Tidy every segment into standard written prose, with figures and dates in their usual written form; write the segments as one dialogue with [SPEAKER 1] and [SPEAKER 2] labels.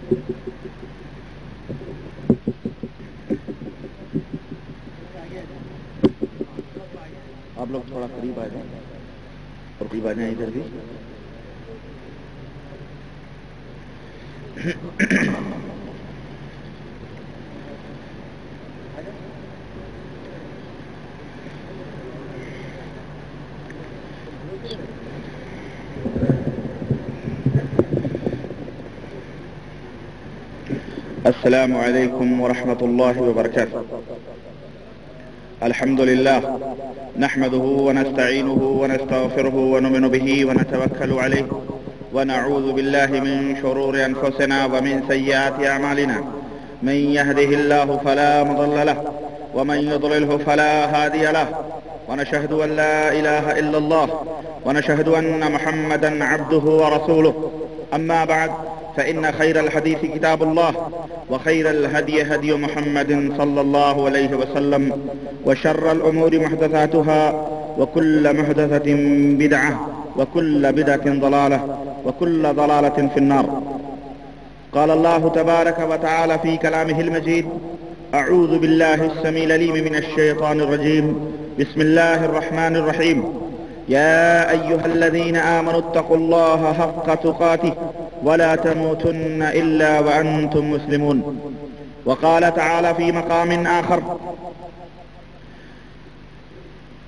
[SPEAKER 1] آپ لوگ تھوڑا قریب آ جائیں اور قریب آ جائیں ادھر بھی. السلام علیکم ورحمۃ اللہ وبرکاتہ. الحمد لله نحمده ونستعينه ونستغفره ونؤمن به ونتوكل عليه ونعوذ بالله من شرور أنفسنا ومن سيئات أعمالنا. من يهده الله فلا مضل له ومن يضلله فلا هادي له ونشهد أن لا إله إلا الله ونشهد أن محمدا عبده ورسوله. أما بعد فإن خير الحديث كتاب الله وخير الهدي هدي محمد صلى الله عليه وسلم وشر الأمور محدثاتها وكل محدثة بدعة وكل بدعة ضلالة وكل ضلالة في النار. قال الله تبارك وتعالى في كلامه المجيد: أعوذ بالله السميع العليم من الشيطان الرجيم. بسم الله الرحمن الرحيم. يا أيها الذين آمنوا اتقوا الله حق تقاته ولا تموتن إلا وأنتم مسلمون. وقال تعالى في مقام آخر: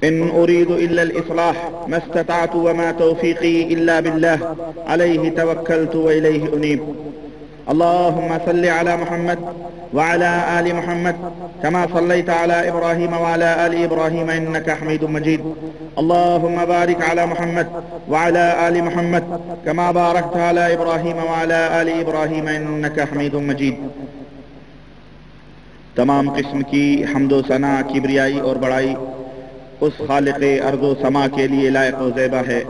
[SPEAKER 1] إن أريد إلا الإصلاح ما استطعت وما توفيقي إلا بالله عليه توكلت وإليه أنيب. اللهم صل على محمد وعلى آل محمد كما صليت على إبراهيم وعلى آل إبراهيم إنك حميد مجيد. اللهم بارك على محمد وعلى آل محمد كما باركت على إبراهيم وعلى آل إبراهيم إنك حميد مجيد. تمام قسم کی حمد و ثنا، کبریائی اور بڑائی اس خالق ارض و سما کے لیے لائق و زیبا ہے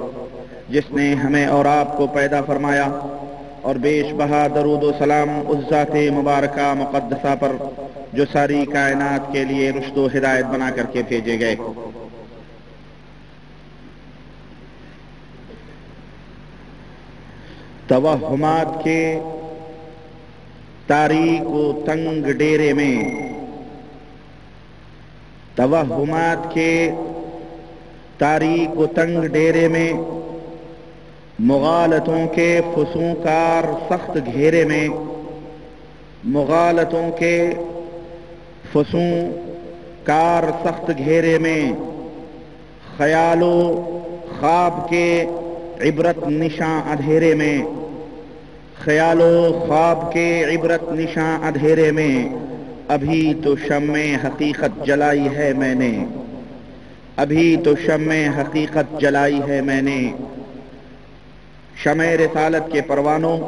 [SPEAKER 1] جس نے ہمیں اور آپ کو پیدا فرمایا اور بیش بہا درود و سلام اس ذات مبارکہ مقدسہ پر جو ساری کائنات کے لیے رشد و ہدایت بنا کر کے بھیجے گئے. توہمات کے تاریک و تنگ ڈیرے میں، توہمات کے تاریک و تنگ ڈیرے میں، مغالطوں کے فسونکار سخت گھیرے میں، مغالطوں کے فسونکار سخت گھیرے میں، خیال و خواب کے عبرت نشاں اندھیرے میں، خیال و خواب کے عبرت نشاں اندھیرے میں ابھی تو شمع حقیقت جلائی ہے میں نے، ابھی تو شمع حقیقت جلائی ہے میں نے. شمع رسالت کے پروانوں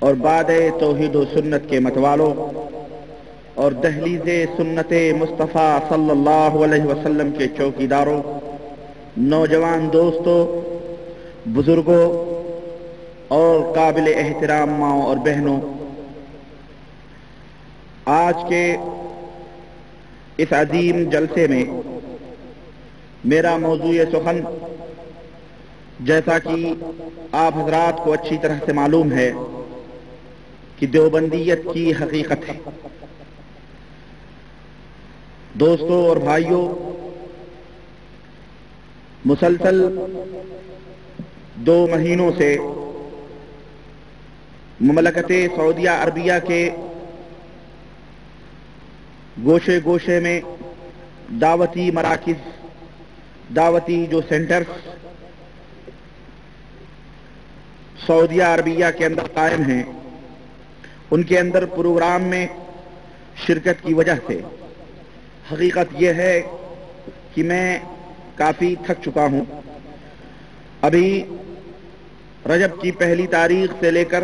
[SPEAKER 1] اور باد توحید و سنت کے متوالوں اور دہلیز سنت مصطفیٰ صلی اللہ علیہ وسلم کے چوکیداروں، نوجوان دوستوں، بزرگوں اور قابل احترام ماؤں اور بہنوں، آج کے اس عظیم جلسے میں میرا موضوع سخن، جیسا کہ آپ حضرات کو اچھی طرح سے معلوم ہے کہ دیوبندیت کی حقیقت ہے. دوستوں اور بھائیوں، مسلسل 2 مہینوں سے مملکت سعودیہ عربیہ کے گوشے گوشے میں دعوتی مراکز، دعوتی جو سینٹرز سعودیہ عربیہ کے اندر قائم ہیں، ان کے اندر پروگرام میں شرکت کی وجہ سے حقیقت یہ ہے کہ میں کافی تھک چکا ہوں. ابھی رجب کی 1 تاریخ سے لے کر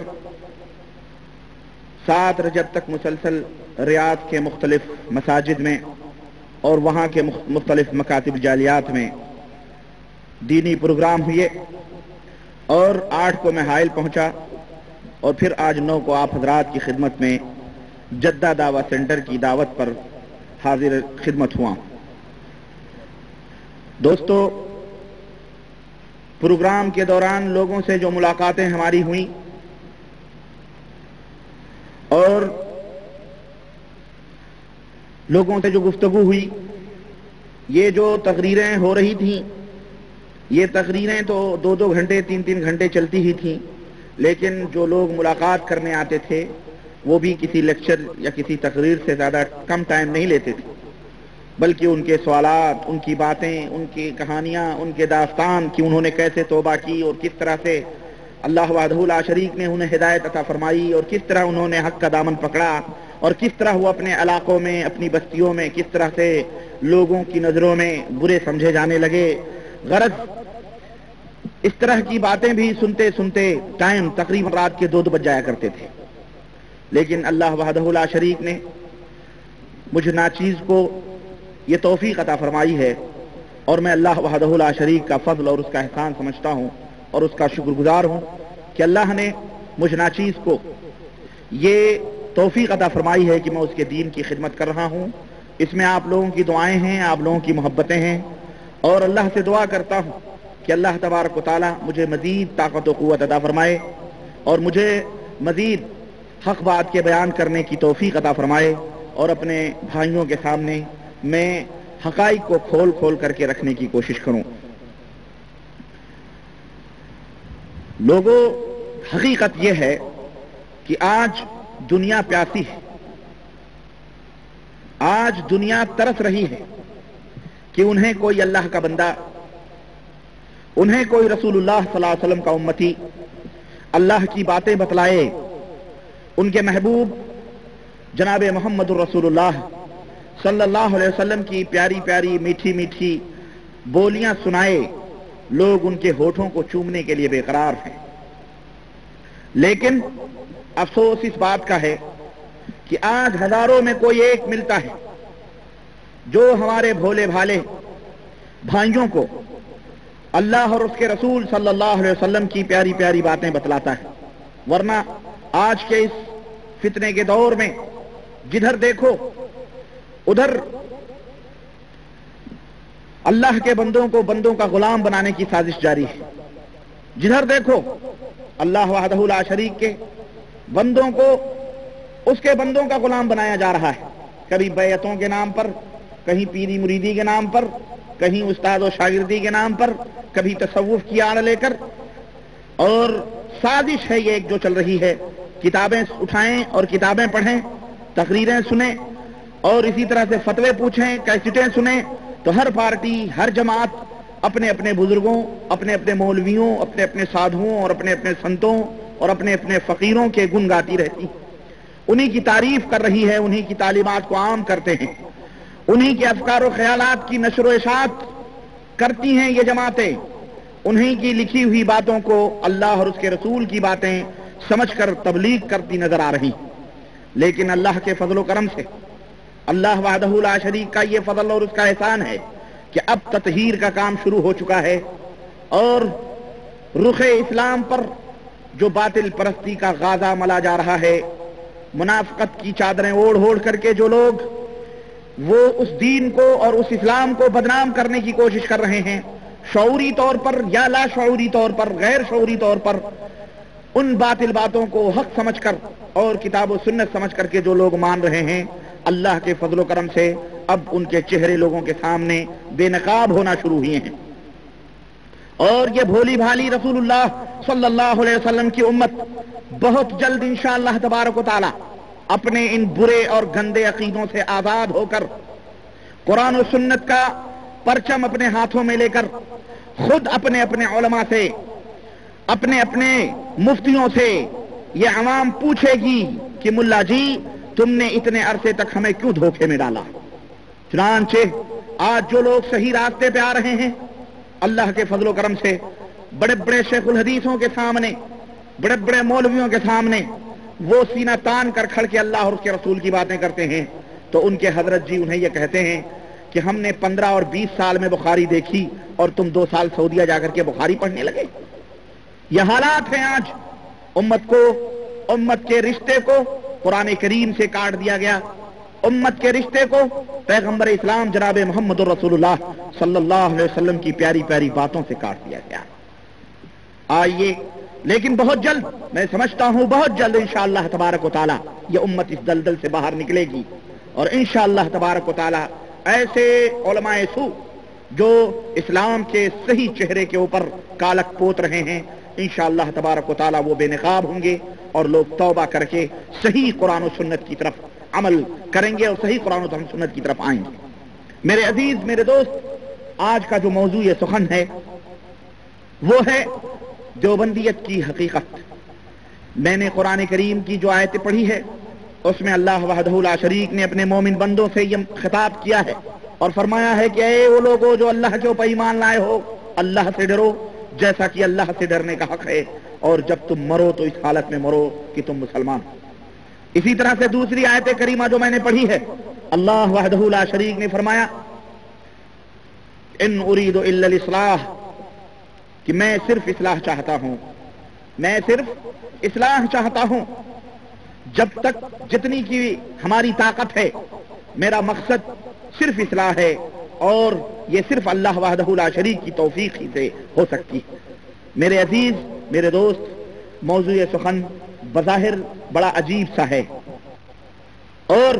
[SPEAKER 1] 7 رجب تک مسلسل ریاض کے مختلف مساجد میں اور وہاں کے مختلف مکاتب جالیات میں دینی پروگرام ہوئے، اور 8 کو میں حائل پہنچا اور پھر آج 9 کو آپ حضرات کی خدمت میں جدہ دعوی سینٹر کی دعوت پر حاضر خدمت ہوا. دوستو، پروگرام کے دوران لوگوں سے جو ملاقاتیں ہماری ہوئیں اور لوگوں سے جو گفتگو ہوئی، یہ جو تقریریں ہو رہی تھیں، یہ تقریریں تو 2 گھنٹے 3 گھنٹے چلتی ہی تھیں، لیکن جو لوگ ملاقات کرنے آتے تھے وہ بھی کسی لیکچر یا کسی تقریر سے زیادہ کم ٹائم نہیں لیتے تھے، بلکہ ان کے سوالات، ان کی باتیں، ان کی کہانیاں، ان کے داستان کہ انہوں نے کیسے توبہ کی اور کس طرح سے اللہ وحدہ لا شریک نے انہیں ہدایت عطا فرمائی، اور کس طرح انہوں نے حق کا دامن پکڑا، اور کس طرح وہ اپنے علاقوں میں، اپنی بستیوں میں کس طرح سے لوگوں کی نظروں میں برے سمجھے جانے لگے۔ غرض اس طرح کی باتیں بھی سنتے سنتے ٹائم تقریباً رات کے 2 بج جایا کرتے تھے، لیکن اللہ وحدہ لا شریک نے مجھ ناچیز کو یہ توفیق عطا فرمائی ہے، اور میں اللہ وحدہ لا شریک کا فضل اور اس کا احسان سمجھتا ہوں اور اس کا شکر گزار ہوں کہ اللہ نے مجھ ناچیز کو یہ توفیق عطا فرمائی ہے کہ میں اس کے دین کی خدمت کر رہا ہوں۔ اس میں آپ لوگوں کی دعائیں ہیں، آپ لوگوں کی محبتیں ہیں، اور اللہ سے دعا کرتا ہوں کہ اللہ تبارک و تعالی مجھے مزید طاقت و قوت عطا فرمائے اور مجھے مزید حق بات کے بیان کرنے کی توفیق عطا فرمائے، اور اپنے بھائیوں کے سامنے میں حقائق کو کھول کھول کر کے رکھنے کی کوشش کروں۔ لوگوں، حقیقت یہ ہے کہ آج دنیا پیاسی ہے، آج دنیا ترس رہی ہے کہ انہیں کوئی اللہ کا بندہ، انہیں کوئی رسول اللہ صلی اللہ علیہ وسلم کا امتی اللہ کی باتیں بتلائے، ان کے محبوب جناب محمد الرسول اللہ صلی اللہ علیہ وسلم کی پیاری پیاری میٹھی میٹھی بولیاں سنائے۔ لوگ ان کے ہونٹوں کو چومنے کے لیے بے قرار ہیں، لیکن افسوس اس بات کا ہے کہ آج ہزاروں میں کوئی ایک ملتا ہے جو ہمارے بھولے بھالے بھائیوں کو اللہ اور اس کے رسول صلی اللہ علیہ وسلم کی پیاری پیاری باتیں بتلاتا ہے، ورنہ آج کے اس فتنے کے دور میں جدھر دیکھو ادھر اللہ کے بندوں کو بندوں کا غلام بنانے کی سازش جاری ہے۔ جدھر دیکھو اللہ وحدہ لا شریک کے بندوں کو اس کے بندوں کا غلام بنایا جا رہا ہے، کبھی بیعتوں کے نام پر، کہیں پیری مریدی کے نام پر، کہیں استاد و شاگردی کے نام پر، کبھی تصوف کی آڑ لے کر، اور سازش ہے یہ ایک جو چل رہی ہے۔ کتابیں اٹھائیں اور کتابیں پڑھیں، تقریریں سنیں، اور اسی طرح سے فتوے پوچھیں، کیسٹیں سنیں، تو ہر پارٹی، ہر جماعت اپنے اپنے بزرگوں، اپنے اپنے مولویوں، اپنے اپنے سادھوؤں اور اپنے اپنے سنتوں اور اپنے اپنے فقیروں کے گن گاتی رہتی، انہی کی تعریف کر رہی ہے، انہی کی تعلیمات کو عام کرتے ہیں، انہی کے افکار و خیالات کی نشر و اشاعت کرتی ہیں یہ جماعتیں، انہی کی لکھی ہوئی باتوں کو اللہ اور اس کے رسول کی باتیں سمجھ کر تبلیغ کرتی نظر آ رہی۔ لیکن اللہ کے فضل و کرم سے، اللہ وحدہ لا شریک کا یہ فضل اور اس کا احسان ہے کہ اب تطہیر کا کام شروع ہو چکا ہے، اور رخ اسلام پر جو باطل پرستی کا غازہ ملا جا رہا ہے، منافقت کی چادریں اوڑھ اوڑھ کر کے جو لوگ وہ اس دین کو اور اس اسلام کو بدنام کرنے کی کوشش کر رہے ہیں، شعوری طور پر یا لا شعوری طور پر، غیر شعوری طور پر، ان باطل باتوں کو حق سمجھ کر اور کتاب و سنت سمجھ کر کے جو لوگ مان رہے ہیں، اللہ کے فضل و کرم سے اب ان کے چہرے لوگوں کے سامنے بے نقاب ہونا شروع ہوئے ہیں، اور یہ بھولی بھالی رسول اللہ صلی اللہ علیہ وسلم کی امت بہت جلد انشاءاللہ تبارک و تعالی اپنے ان برے اور گندے عقیدوں سے آزاد ہو کر قرآن و سنت کا پرچم اپنے ہاتھوں میں لے کر خود اپنے اپنے علماء سے، اپنے اپنے مفتیوں سے یہ عوام پوچھے گی کہ ملا جی تم نے اتنے عرصے تک ہمیں کیوں دھوکے میں ڈالا۔ چنانچہ آج جو لوگ صحیح راستے پہ آ رہے ہیں، اللہ کے فضل و کرم سے بڑے بڑے شیخ الحدیثوں کے سامنے، بڑے بڑے مولویوں کے سامنے وہ سینہ تان کر کھڑ کے اللہ اور اس کے رسول کی باتیں کرتے ہیں، تو ان کے حضرت جی انہیں یہ کہتے ہیں کہ ہم نے 15 اور 20 سال میں بخاری دیکھی اور تم 2 سال سعودیہ جا کر کے بخاری پڑھنے لگے۔ یہ حالات ہیں آج۔ امت کو، امت کے رشتے کو قرآن کریم سے کاٹ دیا گیا، امت کے رشتے کو پیغمبر اسلام جناب محمد الرسول اللہ صلی اللہ علیہ وسلم کی پیاری پیاری باتوں سے کاٹ دیا گیا۔ آئیے، لیکن بہت جلد، میں سمجھتا ہوں بہت جلد انشاءاللہ تبارک و تعالی یہ امت اس دلدل سے باہر نکلے گی، اور انشاءاللہ تبارک و تعالی ایسے علماء سو جو اسلام کے صحیح چہرے کے اوپر کالک پوت رہے ہیں، انشاءاللہ تبارک و تعالی وہ بے نقاب ہوں گے اور لوگ توبہ کر کے صحیح قرآن و سنت کی طرف عمل کریں گے اور صحیح قرآن و سنت کی طرف آئیں گے۔ میرے عزیز، میرے دوست، آج کا جو موضوع سخن ہے وہ ہے دیوبندیت کی حقیقت۔ میں نے قرآن کریم کی جو آیتیں پڑھی ہے اس میں اللہ وحدہ لا شریک نے اپنے مومن بندوں سے یہ خطاب کیا ہے اور فرمایا ہے کہ اے وہ لوگوں جو اللہ کے اوپر ایمان لائے ہو، اللہ سے ڈرو جیسا کہ اللہ سے ڈرنے کا حق ہے، اور جب تم مرو تو اس حالت میں مرو کہ تم مسلمان ہو۔ اسی طرح سے دوسری آیت کریمہ جو میں نے پڑھی ہے، اللہ وحدہ لا شریک نے فرمایا ان اريد الا الاصلاح، کہ میں صرف اصلاح چاہتا ہوں، میں صرف اصلاح چاہتا ہوں۔ جب تک جتنی کی ہماری طاقت ہے میرا مقصد صرف اصلاح ہے، اور یہ صرف اللہ وحدہ لا شریک کی توفیق ہی سے ہو سکتی ہے۔ میرے عزیز، میرے دوست، موضوع سخن بظاہر بڑا عجیب سا ہے، اور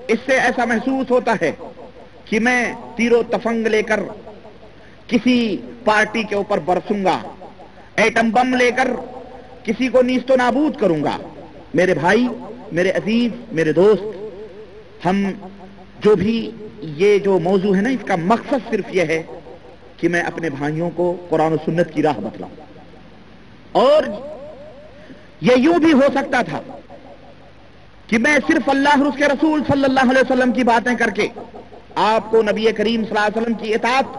[SPEAKER 1] اس سے ایسا محسوس ہوتا ہے کہ میں تیر و تفنگ لے کر کسی پارٹی کے اوپر برسوں گا، ایٹم بم لے کر کسی کو نیست و نابود کروں گا۔ میرے بھائی، میرے عزیز، میرے دوست، ہم جو بھی یہ جو موضوع ہے نا، اس کا مقصد صرف یہ ہے کہ میں اپنے بھائیوں کو قرآن و سنت کی راہ بتلاؤں۔ اور یہ یوں بھی ہو سکتا تھا کہ میں صرف اللہ اور اس کے رسول صلی اللہ علیہ وسلم کی باتیں کر کے آپ کو نبی کریم صلی اللہ علیہ وسلم کی اطاعت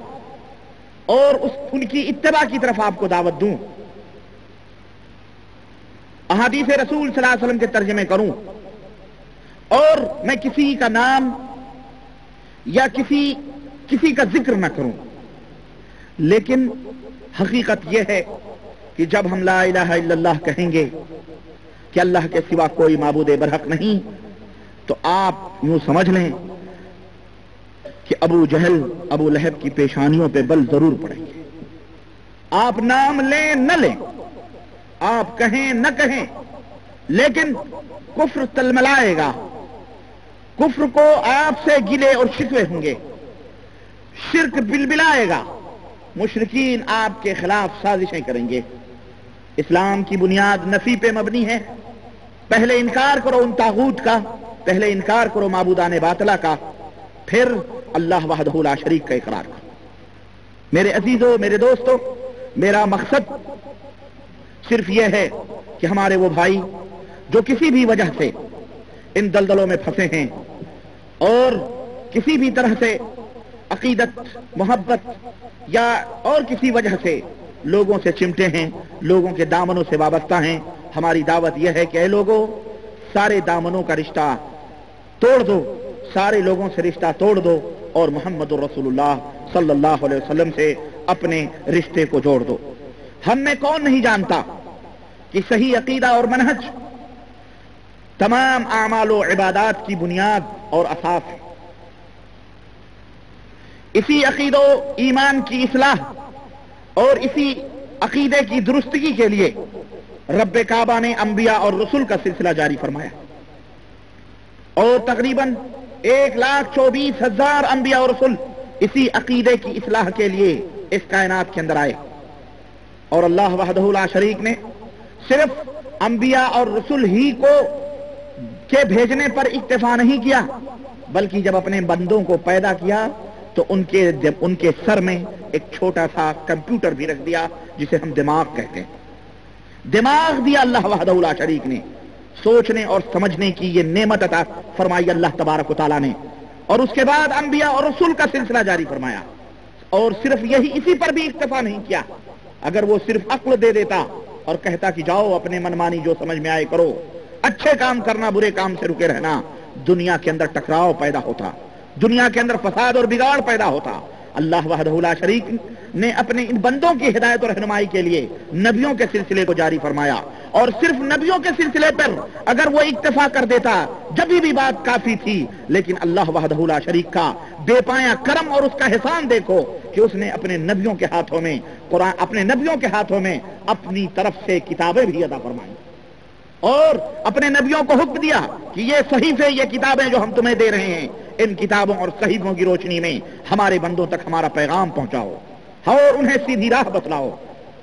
[SPEAKER 1] اور ان کی اتباع کی طرف آپ کو دعوت دوں، احادیث رسول صلی اللہ علیہ وسلم کے ترجمے کروں، اور میں کسی کا نام یا کسی کا ذکر نہ کروں۔ لیکن حقیقت یہ ہے کہ جب ہم لا الہ الا اللہ کہیں گے کہ اللہ کے سوا کوئی معبود برحق نہیں، تو آپ یوں سمجھ لیں کہ ابو جہل، ابو لہب کی پیشانیوں پہ بل ضرور پڑیں گے۔ آپ نام لیں نہ لیں، آپ کہیں نہ کہیں، لیکن کفر تلملائے گا، کفر کو آپ سے گلے اور شکوے ہوں گے، شرک بلبلائے گا، مشرکین آپ کے خلاف سازشیں کریں گے۔ اسلام کی بنیاد نفی پہ مبنی ہے۔ پہلے انکار کرو ان طاغوت کا، پہلے انکار کرو معبودان باطلہ کا، پھر اللہ وحدہ لا شریک کا اقرار کرو۔ میرے عزیزوں، میرے دوستوں، میرا مقصد صرف یہ ہے کہ ہمارے وہ بھائی جو کسی بھی وجہ سے ان دلدلوں میں پھنسے ہیں اور کسی بھی طرح سے عقیدت، محبت یا اور کسی وجہ سے لوگوں سے چمٹے ہیں، لوگوں کے دامنوں سے وابستہ ہیں، ہماری دعوت یہ ہے کہ اے لوگوں، سارے دامنوں کا رشتہ توڑ دو، سارے لوگوں سے رشتہ توڑ دو، اور محمد رسول اللہ صلی اللہ علیہ وسلم سے اپنے رشتے کو جوڑ دو۔ ہم میں کون نہیں جانتا کہ صحیح عقیدہ اور منہج تمام اعمال و عبادات کی بنیاد اور اساس ہے۔ اسی عقیدہ و ایمان کی اصلاح اور اسی عقیدے کی درستگی کے لیے رب کعبہ نے انبیاء اور رسول کا سلسلہ جاری فرمایا، اور تقریباً 1,24,000 انبیاء اور رسول اسی عقیدے کی اصلاح کے لیے اس کائنات کے اندر آئے۔ اور اللہ وحدہ لا شریک نے صرف انبیاء اور رسول ہی کو کے بھیجنے پر اکتفا نہیں کیا، بلکہ جب اپنے بندوں کو پیدا کیا تو ان کے سر میں ایک چھوٹا سا کمپیوٹر بھی رکھ دیا جسے ہم دماغ کہتے ہیں۔ دماغ دیا اللہ وحدہ لا شریک نے، سوچنے اور سمجھنے کی یہ نعمت عطا فرمائی اللہ تبارک و تعالیٰ نے، اور اس کے بعد انبیاء اور رسول کا سلسلہ جاری فرمایا۔ اور صرف یہی، اسی پر بھی اکتفا نہیں کیا، اگر وہ صرف عقل دے دیتا اور کہتا کہ جاؤ اپنے منمانی جو سمجھ میں آئے کرو، اچھے کام کرنا، برے کام سے رکے رہنا، دنیا کے اندر ٹکراؤ پیدا ہوتا، دنیا کے اندر فساد اور بگاڑ پیدا ہوتا۔ اللہ وحدہ لا شریک نے اپنے ان بندوں کی ہدایت اور رہنمائی کے لیے نبیوں کے سلسلے کو جاری فرمایا، اور صرف نبیوں کے سلسلے پر اگر وہ اکتفا کر دیتا جب بھی بات کافی تھی، لیکن اللہ وحدہ لا شریک کا بے پایا کرم اور اس کا احسان دیکھو کہ اس نے اپنے نبیوں کے ہاتھوں میں قرآن، اپنے نبیوں کے ہاتھوں میں اپنی طرف سے کتابیں بھی عطا فرمائیں۔ اور اپنے نبیوں کو حکم دیا کہ یہ صحیفے، یہ کتابیں جو ہم تمہیں دے رہے ہیں، ان کتابوں اور صحیفوں کی روشنی میں ہمارے بندوں تک ہمارا پیغام پہنچاؤ اور انہیں سیدھی راہ بتلاؤ۔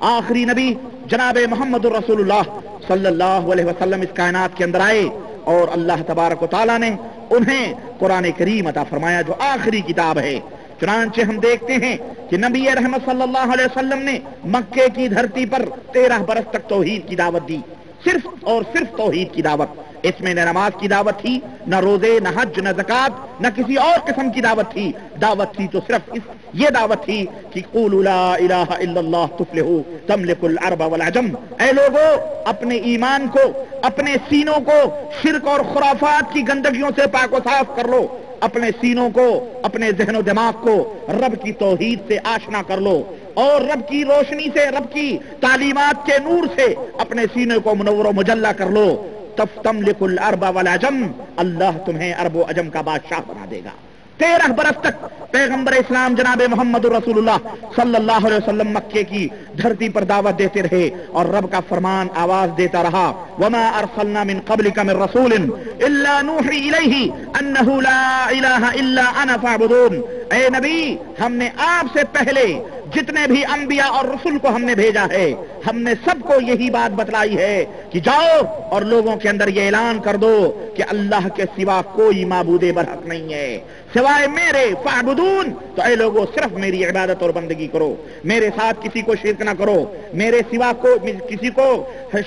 [SPEAKER 1] آخری نبی جناب محمد رسول اللہ صلی اللہ علیہ وسلم اس کائنات کے اندر آئے اور اللہ تبارک و تعالیٰ نے انہیں قرآن کریم عطا فرمایا جو آخری کتاب ہے۔ چنانچہ ہم دیکھتے ہیں کہ نبی رحمت صلی اللہ علیہ وسلم نے مکے کی دھرتی پر 13 برس تک توحید کی دعوت دی، صرف اور صرف توحید کی دعوت۔ اس میں نہ نماز کی دعوت تھی، نہ روزے، نہ حج، نہ زکات، نہ کسی اور قسم کی دعوت تھی۔ دعوت تھی تو صرف یہ دعوت تھی کہ قولوا لا الہ الا اللہ تفلحوا تملک العرب والعجم۔ اے لوگو، اپنے ایمان کو، اپنے سینوں کو شرک اور خرافات کی گندگیوں سے پاک و صاف کر لو، اپنے سینوں کو، اپنے ذہن و دماغ کو رب کی توحید سے آشنا کر لو، اور رب کی روشنی سے، رب کی تعلیمات کے نور سے اپنے سینے کو منور و مجلہ کر لو، تب تملک العرب والعجم، اللہ تمہیں عرب و عجم کا بادشاہ بنا دے گا۔ 13 برس تک پیغمبر اسلام جناب محمد رسول اللہ صلی اللہ علیہ وسلم مکے کی دھرتی پر دعوت دیتے رہے اور رب کا فرمان آواز دیتا رہا، وما ارسلنا من قبلک من رسول الا نوحی الیہ انہ لا الہ الا انا فاعبدون۔ اے نبی، ہم نے آپ سے پہلے جتنے بھی انبیاء اور رسول کو ہم نے بھیجا ہے، ہم نے سب کو یہی بات بتلائی ہے کہ جاؤ اور لوگوں کے اندر یہ اعلان کر دو کہ اللہ کے سوا کوئی معبود برحق نہیں ہے سوائے میرے، فاعبدون، تو اے لوگوں صرف میری عبادت اور بندگی کرو، میرے ساتھ کسی کو شرک نہ کرو، میرے سوا کسی کو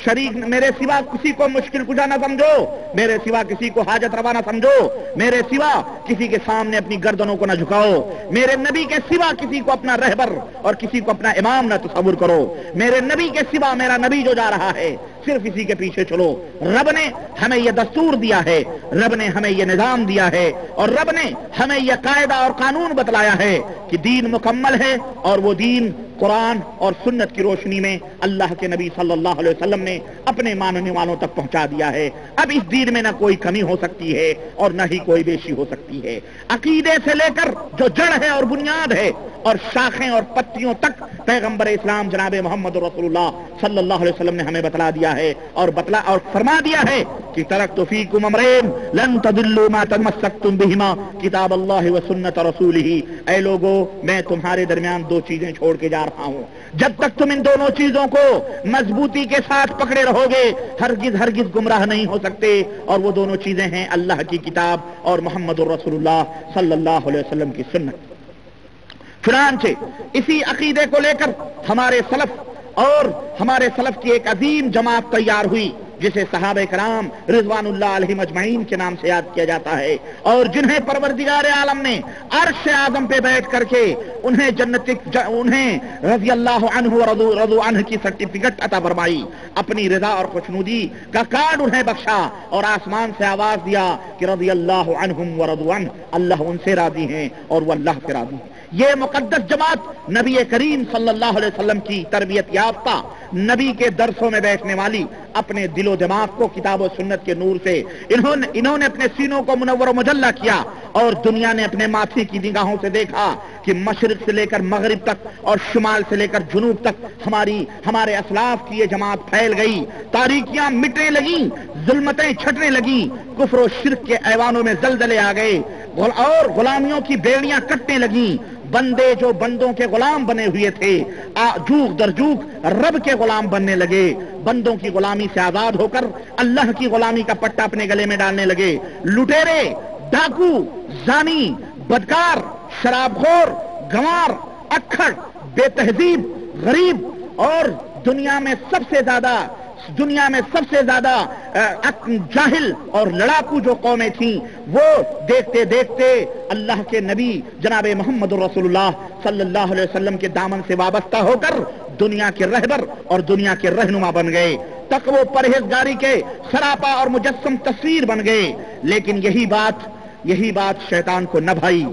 [SPEAKER 1] شریک، میرے سوا کسی کو مشکل کشا نہ سمجھو، میرے سوا کسی کو حاجت روا نہ سمجھو، میرے سوا کسی کے سامنے اپنی گردنوں کو نہ جھکاؤ، میرے نبی کے سوا کسی کو اپنا رہبر اور کسی کو اپنا امام نہ تصور کرو، میرے نبی کے سوا میرا نبی جو جا رہا ہے صرف اسی کے پیچھے چلو۔ رب نے ہمیں یہ دستور دیا ہے، رب نے ہمیں یہ نظام دیا ہے، اور رب نے ہمیں یہ قاعدہ اور قانون بتلایا ہے کہ دین مکمل ہے، اور وہ دین قرآن اور سنت کی روشنی میں اللہ کے نبی صلی اللہ علیہ وسلم نے اپنے ماننے والوں تک پہنچا دیا ہے۔ اب اس دین میں نہ کوئی کمی ہو سکتی ہے اور نہ ہی کوئی بیشی ہو سکتی ہے۔ عقیدے سے لے کر جو جڑ ہے اور بنیاد ہے اور شاخیں اور پتیوں تک پیغمبر اسلام جناب محمد رسول اللہ صلی اللہ علیہ وسلم نے ہمیں بتلا دیا ہے اور فرما دیا ہے کہ ترکت فیکم امرین لن تضلوا ما تمسکتم بہما کتاب اللہ و سنت رسولہ۔ اے لوگو، میں تمہارے درمیان 2 چیزیں چھوڑ کے جا رہا ہوں، جب تک تم ان دونوں چیزوں کو مضبوطی کے ساتھ پکڑے رہو گے ہرگز گمراہ نہیں ہو سکتے، اور وہ دونوں چیزیں ہیں اللہ کی کتاب اور محمد رسول اللہ صلی اللہ علیہ وسلم کی سنت۔ چنانچہ اسی عقیدے کو لے کر ہمارے سلف کی ایک عظیم جماعت تیار ہوئی جسے صحابہ کرام رضوان اللہ علیہم اجمعین کے نام سے یاد کیا جاتا ہے، اور جنہیں پروردگار عالم نے عرش اعظم پہ بیٹھ کر کے انہیں رضی اللہ عنہ رضو عنہ کی سرٹیفکیٹ عطا فرمائی، اپنی رضا اور خوشنودی کا کارڈ انہیں بخشا، اور آسمان سے آواز دیا کہ رضی اللہ عنہم ورضو عنہ، اللہ ان سے راضی ہیں اور وہ اللہ سے راضی ہیں۔ یہ مقدس جماعت نبی کریم صلی اللہ علیہ وسلم کی تربیت یافتہ، نبی کے درسوں میں بیٹھنے والی، اپنے دل و دماغ کو کتاب و سنت کے نور سے انہوں نے اپنے سینوں کو منور و مجلہ کیا، اور دنیا نے اپنے ماتھے کی نگاہوں سے دیکھا کہ مشرق سے لے کر مغرب تک اور شمال سے لے کر جنوب تک ہمارے اسلاف کی یہ جماعت پھیل گئی، تاریکیاں مٹنے لگیں، ظلمتیں چھٹنے لگیں، کفر و شرک کے ایوانوں میں زلزلے آ گئے، اور غلامیوں کی بیڑیاں کٹنے لگیں، بندے جو بندوں کے غلام بنے ہوئے تھے جوگ در جوگ رب کے غلام بننے لگے، بندوں کی غلامی سے آزاد ہو کر اللہ کی غلامی کا پٹا اپنے گلے میں ڈالنے لگے، لٹیرے، ڈاکو، زانی، بدکار، شراب خور، گنوار، اکھڑ، بے تہذیب، غریب، اور دنیا میں سب سے زیادہ جاہل اور لڑاکو جو قومیں تھیں، وہ دیکھتے دیکھتے اللہ کے نبی جناب محمد رسول اللہ صلی اللہ علیہ وسلم کے دامن سے وابستہ ہو کر دنیا کے رہبر اور دنیا کے رہنما بن گئے، تقوی و پرہیزگاری کے سراپا اور مجسم تصویر بن گئے۔ لیکن یہی بات شیطان کو نہ بھائی،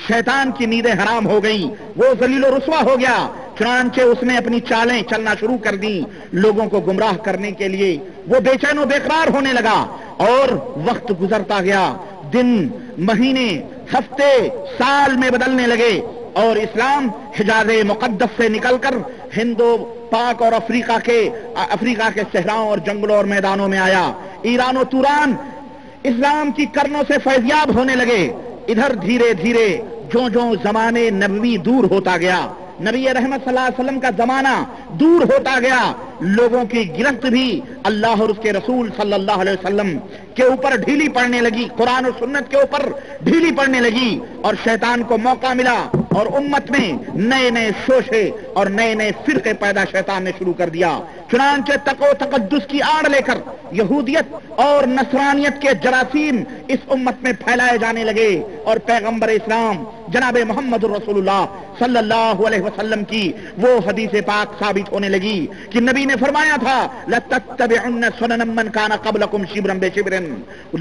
[SPEAKER 1] شیطان کی نیندیں حرام ہو گئیں، وہ ذلیل و رسوا ہو گیا، چنانچہ اس نے اپنی چالیں چلنا شروع کر دیں لوگوں کو گمراہ کرنے کے لیے، وہ بے چین و بے قرار ہونے لگا، اور وقت گزرتا گیا، دن، مہینے، ہفتے، سال میں بدلنے لگے، اور اسلام حجاز مقدس سے نکل کر ہند و پاک اور افریقہ کے صحراؤں اور جنگلوں اور میدانوں میں آیا. ایران و توران اسلام کی کرنوں سے فیضیاب ہونے لگے. ادھر دھیرے دھیرے جو جو زمانے نبوی دور ہوتا گیا، نبی رحمت صلی اللہ علیہ وسلم کا زمانہ دور ہوتا گیا، لوگوں کی گرفت بھی اللہ اور اس کے رسول صلی اللہ علیہ وسلم کے اوپر ڈھیلی پڑنے لگی، قرآن اور سنت کے اوپر ڈھیلی پڑنے لگی، اور شیطان کو موقع ملا اور امت میں نئے نئے شوشے اور نئے نئے فرقے پیدا شیطان نے شروع کر دیا. چنانچہ تقو تقدس کی آڑ لے کر یہودیت اور نصرانیت کے جراثیم اس امت میں پھیلائے جانے لگے، اور پیغمبر اسلام جناب محمد رسول اللہ صلی اللہ علیہ وسلم کی وہ حدیث پاک ثابت ہونے لگی کہ نبی نے فرمایا تھا لَتَتَّبِعُنَّ سُنَنَ مَنْ كَانَ قَبْلَكُمْ شِبْرًا بِشِبْرٍ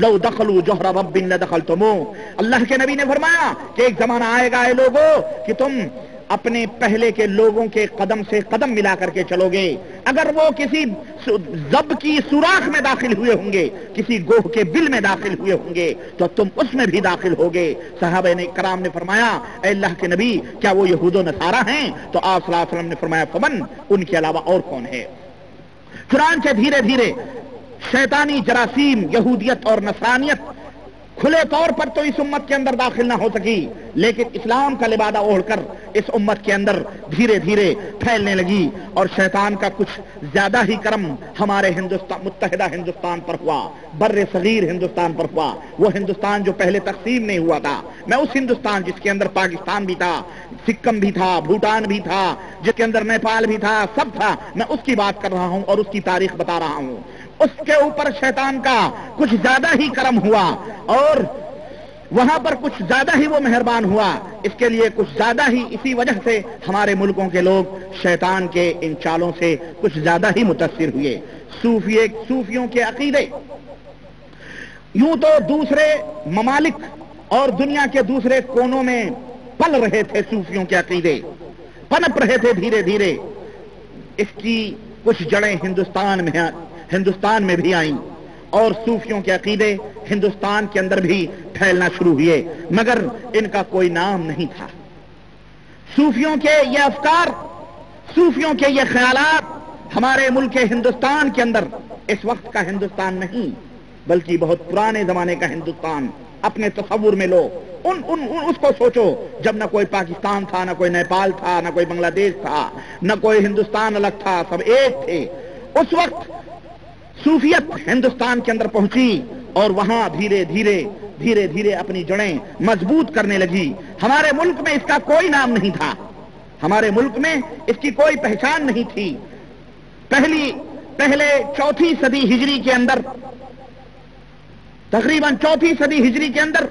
[SPEAKER 1] لَوْ دَخَلُوا جُحْرَ رَبٍّ لَدَخَلْتُمُوهُ. اللہ کے نبی نے فرمایا کہ ایک زمانہ آئے گا اے لوگوں کہ تم اپنے پہلے کے لوگوں کے قدم سے قدم ملا کر کے چلو گے. اگر وہ کسی زب کی سوراخ میں داخل ہوئے ہوں گے، کسی گوہ کے بل میں داخل ہوئے ہوں گے، تو تم اس میں بھی داخل ہوگے. صحابہ کرام نے فرمایا اے اللہ کے نبی کیا وہ یہود و نصارہ ہیں؟ تو آپ صلی اللہ علیہ وسلم نے فرمایا فمن، ان کے علاوہ اور کون ہے؟ چنانچہ دھیرے دھیرے شیطانی جراثیم یہودیت اور نصرانیت کھلے طور پر تو اس امت کے اندر داخل نہ ہو سکی، لیکن اسلام کا لبادہ اوڑھ کر اس امت کے اندر دھیرے دھیرے پھیلنے لگی. اور شیطان کا کچھ زیادہ ہی کرم ہمارے متحدہ ہندوستان پر ہوا، بر صغیر ہندوستان پر ہوا. وہ ہندوستان جو پہلے تقسیم نہیں ہوا تھا، میں اس ہندوستان جس کے اندر پاکستان بھی تھا، سکم بھی تھا، بھوٹان بھی تھا، جس کے اندر نیپال بھی تھا، سب تھا، میں اس کی بات کر رہا ہوں اور اس کی تاریخ بتا رہا ہوں. اس کے اوپر شیطان کا کچھ زیادہ ہی کرم ہوا اور وہاں پر کچھ زیادہ ہی وہ مہربان ہوا. اس کے لیے کچھ زیادہ ہی اسی وجہ سے ہمارے ملکوں کے لوگ شیطان کے ان چالوں سے کچھ زیادہ ہی متاثر ہوئے. صوفیوں کے عقیدے یوں تو دوسرے ممالک اور دنیا کے دوسرے کونوں میں پل رہے تھے، صوفیوں کے عقیدے پنپ رہے تھے دھیرے دھیرے. اس کی کچھ جڑیں ہندوستان میں بھی آئیں اور صوفیوں کے عقیدے ہندوستان کے اندر بھی پھیلنا شروع ہوئے، مگر ان کا کوئی نام نہیں تھا. صوفیوں کے یہ افکار، صوفیوں کے یہ خیالات ہمارے ملک ہندوستان کے اندر اس وقت کا ہندوستان نہیں بلکہ بہت پرانے زمانے کا ہندوستان اپنے تصور میں لو. اس کو سوچو جب نہ کوئی پاکستان تھا، نہ کوئی نیپال تھا، نہ کوئی بنگلہ دیش تھا، نہ کوئی ہندوستان الگ تھا، سب ایک تھے. اس وقت صوفیت ہندوستان کے اندر پہنچی اور وہاں دھیرے دھیرے اپنی جڑیں مضبوط کرنے لگی. ہمارے ملک میں اس کا کوئی نام نہیں تھا، ہمارے ملک میں اس کی کوئی پہچان نہیں تھی. پہلے چوتھی صدی ہجری کے اندر، تقریباً چوتھی صدی ہجری کے اندر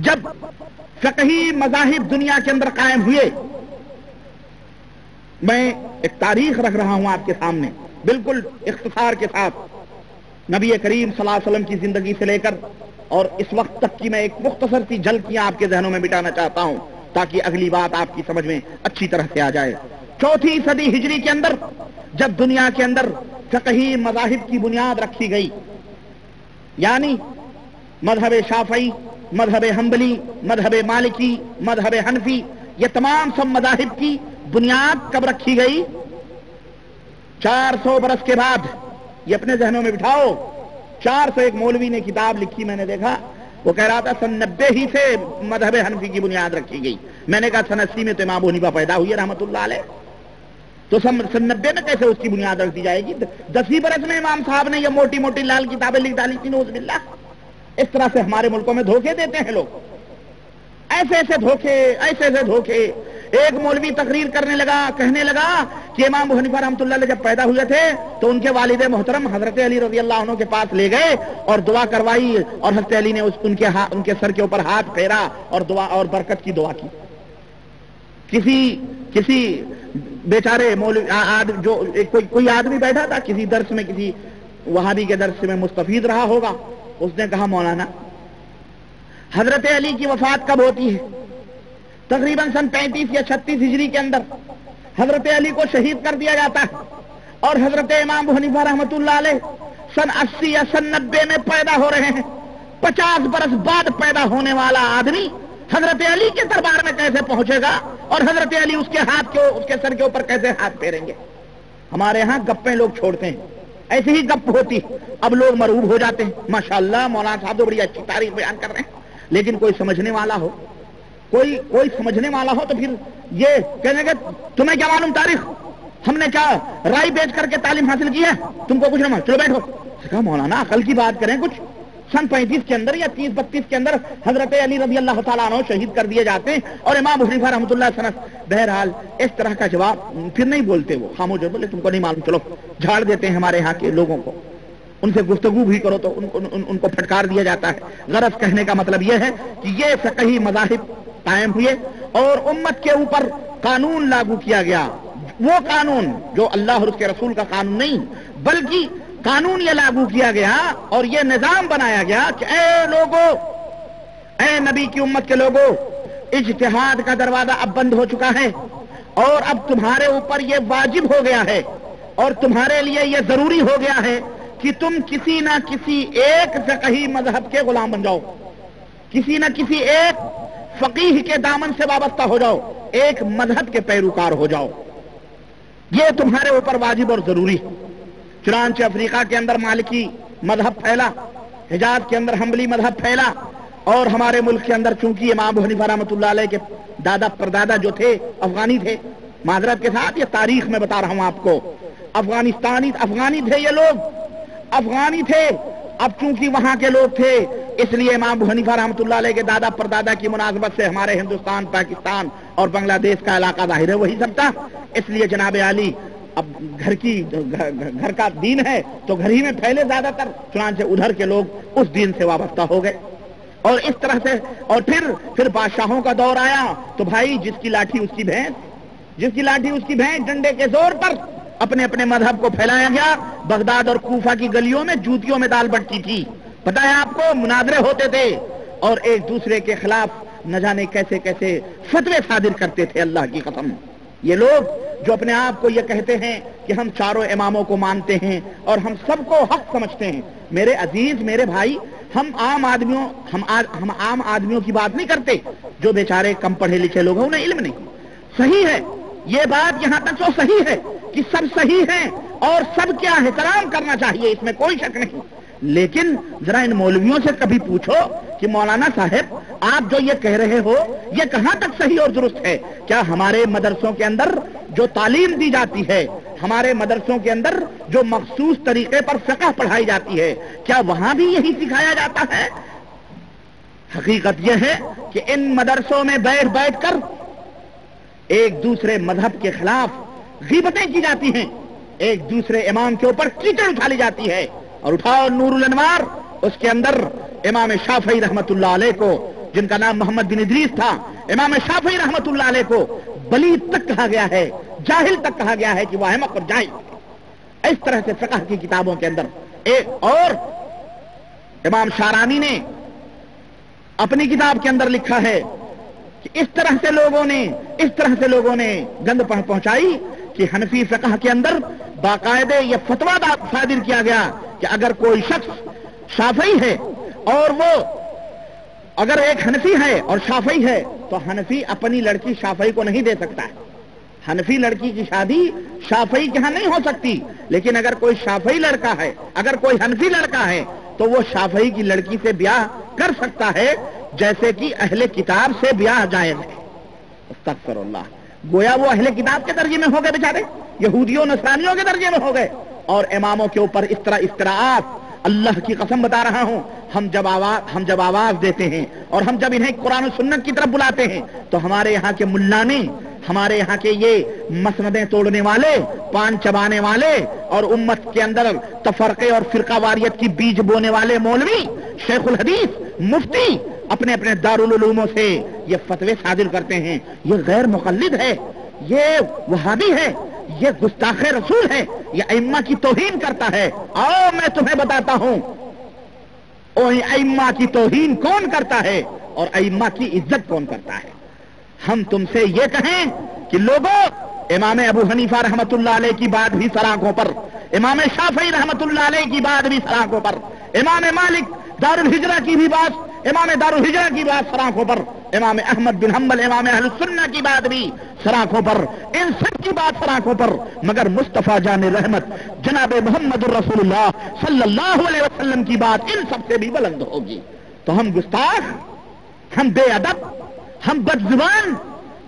[SPEAKER 1] جب فقہی مذاہب دنیا کے اندر قائم ہوئے، میں ایک تاریخ رکھ رہا ہوں آپ کے سامنے بالکل اختصار کے ساتھ. نبی کریم صلی اللہ علیہ وسلم کی زندگی سے لے کر اور اس وقت تک کی میں ایک مختصر سی جھلکیاں آپ کے ذہنوں میں بٹانا چاہتا ہوں تاکہ اگلی بات آپ کی سمجھ میں اچھی طرح سے آ جائے. چوتھی صدی ہجری کے اندر جب دنیا کے اندر فقہی مذاہب کی بنیاد رکھی گئی، یعنی مذہب شافعی، مذہب حنبلی، مذہب مالکی، مذہب حنفی، یہ تمام سب مذاہب کی بنیاد کب رکھی گئی؟ 400 برس کے بعد. یہ اپنے ذہنوں میں بٹھاؤ. 400 ایک مولوی نے کتاب لکھی، میں نے دیکھا، وہ کہہ رہا تھا سن 90 ہی سے مذہب حنفی کی بنیاد رکھی گئی. میں نے کہا سن 80 میں تو امام ابو حنیفہ پیدا ہوئی رحمۃ اللہ علیہ، تو سن 90 میں کیسے اس کی بنیاد رکھ دی جائے گی؟ 10 برس میں امام صاحب نے یہ موٹی موٹی لال کتابیں لکھ ڈالی تھی، نعوذ باللہ. اس طرح سے ہمارے ملکوں میں دھوکے دیتے ہیں لوگ، ایسے دھوکے. ایک مولوی تقریر کرنے لگا، کہنے لگا کہ امام ابو حنیفہ رحمۃ اللہ علیہ جب پیدا ہوئے تھے تو ان کے والد محترم حضرت علی رضی اللہ عنہ کے پاس لے گئے اور دعا کروائی، اور حضرت علی نے ان کے سر کے اوپر ہاتھ پھیرا اور دعا اور برکت کی دعا کی. کسی بیچارے مولوی جو کوئی آدمی بیٹھا تھا کسی درس میں، کسی وہابی کے درس میں مستفید رہا ہوگا، اس نے کہا مولانا حضرت علی کی وفات کب ہوتی ہے؟ تقریباً سن 35 یا 36 ہجری کے اندر حضرت علی کو شہید کر دیا جاتا ہے، اور حضرت امام ابو حنیفہ رحمۃ اللہ علیہ سن 80 یا سن 90 میں پیدا ہو رہے ہیں. 50 برس بعد پیدا ہونے والا آدمی حضرت علی کے دربار میں کیسے پہنچے گا اور حضرت علی اس کے سر کے اوپر کیسے ہاتھ پھیریں گے؟ ہمارے ہاں گپیں لوگ چھوڑتے ہیں، ایسی ہی گپ ہوتی، اب لوگ مرعوب ہو جاتے ہیں۔ ماشاءاللہ مولانا صاحب تو بڑی اچھی تاریخ بیان کر رہے ہیں، لیکن کوئی سمجھنے والا ہو، کوئی سمجھنے والا ہو تو پھر یہ کہنے گے تمہیں کیا معلوم تاریخ، ہم نے کیا رائی بیچ کر کے تعلیم حاصل کی ہے، تم کو کچھ نہ معلوم، چلو بیٹھو۔ کہا مولانا عقل کی بات کریں کچھ، سن 35 کے اندر یا 30-32 کے اندر حضرت علی رضی اللہ تعالیٰ عنہ شہید کر دیے جاتے ہیں اور امام ابو حنیفہ رحمۃ اللہ سنت۔ بہرحال اس طرح کا جواب پھر نہیں بولتے، وہ خاموش بولے تم کو نہیں معلوم، چلو جھاڑ دیتے ہیں ہمارے ہاں کے لوگوں کو، ان سے گفتگو بھی کرو تو ان کو پھٹکار دیا جاتا ہے۔ غرض کہنے کا مطلب یہ ہے کہ یہ فقہی مذاہب قائم ہوئے اور امت کے اوپر قانون لاگو کیا گیا، وہ قانون جو اللہ اور اس کے رسول کا قانون نہیں بلکہ قانون یہ لاگو کیا گیا اور یہ نظام بنایا گیا کہ اے لوگوں، اے نبی کی امت کے لوگوں، اجتہاد کا دروازہ اب بند ہو چکا ہے اور اب تمہارے اوپر یہ واجب ہو گیا ہے اور تمہارے لیے یہ ضروری ہو گیا ہے کہ تم کسی نہ کسی ایک فقہی مذہب کے غلام بن جاؤ، کسی نہ کسی ایک فقیہ کے دامن سے وابستہ ہو جاؤ، ایک مذہب کے پیروکار ہو جاؤ، یہ تمہارے اوپر واجب اور ضروری ہے۔ چنانچہ افریقہ کے اندر مالکی مذہب پھیلا، حجاز کے اندر حنبلی مذہب پھیلا، اور ہمارے ملک کے اندر چونکہ امام ابو حنیفہ رحمۃ اللہ علیہ کے دادا پردادا جو تھے افغانی تھے، معذرت کے ساتھ یہ تاریخ میں بتا رہا ہوں آپ کو، افغانی تھے، یہ لوگ افغانی تھے۔ اب چونکہ وہاں کے لوگ تھے اس لیے امام ابو حنیفہ رحمۃ اللہ علیہ کے دادا پردادا کی مناسبت سے ہمارے ہندوستان، پاکستان اور بنگلہ دیش کا علاقہ ظاہر ہے وہی سب تھا، اس لیے جناب علی اب گھر کا دین ہے تو گھر ہی میں پھیلے زیادہ تر، چنانچہ ادھر کے لوگ اس دین سے وابستہ ہو گئے اور اس طرح سے، اور پھر بادشاہوں کا دور آیا تو بھائی جس کی لاٹھی اس کی بھینس، ڈنڈے کے زور پر اپنے اپنے مذہب کو پھیلایا گیا۔ بغداد اور کوفہ کی گلیوں میں جوتیوں میں دال بٹتی تھی، پتہ ہے آپ کو، مناظرے ہوتے تھے اور ایک دوسرے کے خلاف نہ جانے کیسے کیسے فتوے صادر کرتے تھے۔ اللہ کی قسم، یہ لوگ جو اپنے آپ کو یہ کہتے ہیں کہ ہم چاروں اماموں کو مانتے ہیں اور ہم سب کو حق سمجھتے ہیں، میرے عزیز، میرے بھائی، ہم عام آدمیوں کی بات نہیں کرتے، جو بیچارے کم پڑھے لکھے لوگ ہیں انہیں علم نہیں۔ صحیح ہے یہ بات، یہاں تک تو صحیح ہے کہ سب صحیح ہیں اور سب کیا احترام کرنا چاہیے، اس میں کوئی شک نہیں، لیکن ذرا ان مولویوں سے کبھی پوچھو کہ مولانا صاحب آپ جو یہ کہہ رہے ہو یہ کہاں تک صحیح اور درست ہے؟ کیا ہمارے مدرسوں کے اندر جو تعلیم دی جاتی ہے، ہمارے مدرسوں کے اندر جو مخصوص طریقے پر فقہ پڑھائی جاتی ہے، کیا وہاں بھی یہی سکھایا جاتا ہے؟ حقیقت یہ ہے کہ ان مدرسوں میں بیٹھ کر ایک دوسرے مذہب کے خلاف غیبتیں کی جاتی ہیں، ایک دوسرے امام کے اوپر کیچڑ اٹھالی جاتی ہے، اور اٹھاؤ نور الانوار، اس کے اندر امام شافعی رحمت اللہ علیہ کو، جن کا نام محمد بن ادریس تھا، امام شافعی رحمت اللہ علیہ کو بلید تک کہا گیا ہے، جاہل تک کہا گیا ہے کہ وہ احمق اور جاہل ہے۔ اس طرح سے فقہ کی کتابوں کے اندر اور امام شارانی نے اپنی کتاب کے اندر لکھا ہے کہ اس طرح سے لوگوں نے گند پہنچائی کہ حنفی فقہ کے اندر باقاعدہ یہ فتویٰ صادر کیا گیا کہ اگر کوئی شخص شافعی ہے اور وہ اگر ایک حنفی ہے اور شافعی ہے تو حنفی اپنی لڑکی شافعی کو نہیں دے سکتا ہے، حنفی لڑکی کی شادی شافعی کے ہاں نہیں ہو سکتی، لیکن اگر کوئی شافعی لڑکا ہے، اگر کوئی حنفی لڑکا ہے تو وہ شافعی کی لڑکی سے بیاہ کر سکتا ہے، جیسے کہ اہل کتاب سے بیاہ جائز ہے۔ استغفر اللہ، گویا وہ اہل کتاب کے درجے میں ہو گئے بیچارے، یہودیوں نصرانیوں کے درجے میں ہو گئے، اور اماموں کے اوپر اس طرح افتراءات، اللہ کی قسم بتا رہا ہوں، ہم جب آواز دیتے ہیں اور ہم جب انہیں قرآن و سنت کی طرف بلاتے ہیں تو ہمارے یہاں کے ملانے، ہمارے یہاں کے یہ مسندیں توڑنے والے، پان چبانے والے اور امت کے اندر تفرقے اور فرقہ واریت کی بیج بونے والے مولوی، شیخ الحدیث، مفتی اپنے اپنے دارالعلوموں سے یہ فتوے صادر کرتے ہیں، یہ غیر مقلد ہے، یہ وہابی ہے، یہ گستاخ رسول ہے، یہ ائمہ کی توہین کرتا ہے۔ آؤ میں تمہیں بتاتا ہوں ائمہ کی توہین کون کرتا ہے اور ائمہ کی عزت کون کرتا ہے۔ ہم تم سے یہ کہیں کہ لوگوں، امام ابو حنیفہ رحمت اللہ علیہ کی بات بھی سراغوں پر، امام شافعی رحمت اللہ علیہ کی بات بھی سراغوں پر، امام مالک دارالہجرہ کی بھی بات، امام دارالہجرہ کی بات سراغوں پر، امام احمد بن حنبل، امام اہل السنہ کی بات بھی سراخوں پر، ان سب کی بات سراخوں پر، مگر مصطفیٰ جان رحمت جناب محمد الرسول اللہ صلی اللہ علیہ وسلم کی بات ان سب سے بھی بلند ہوگی۔ تو ہم گستاخ، ہم بے ادب، ہم بد زبان،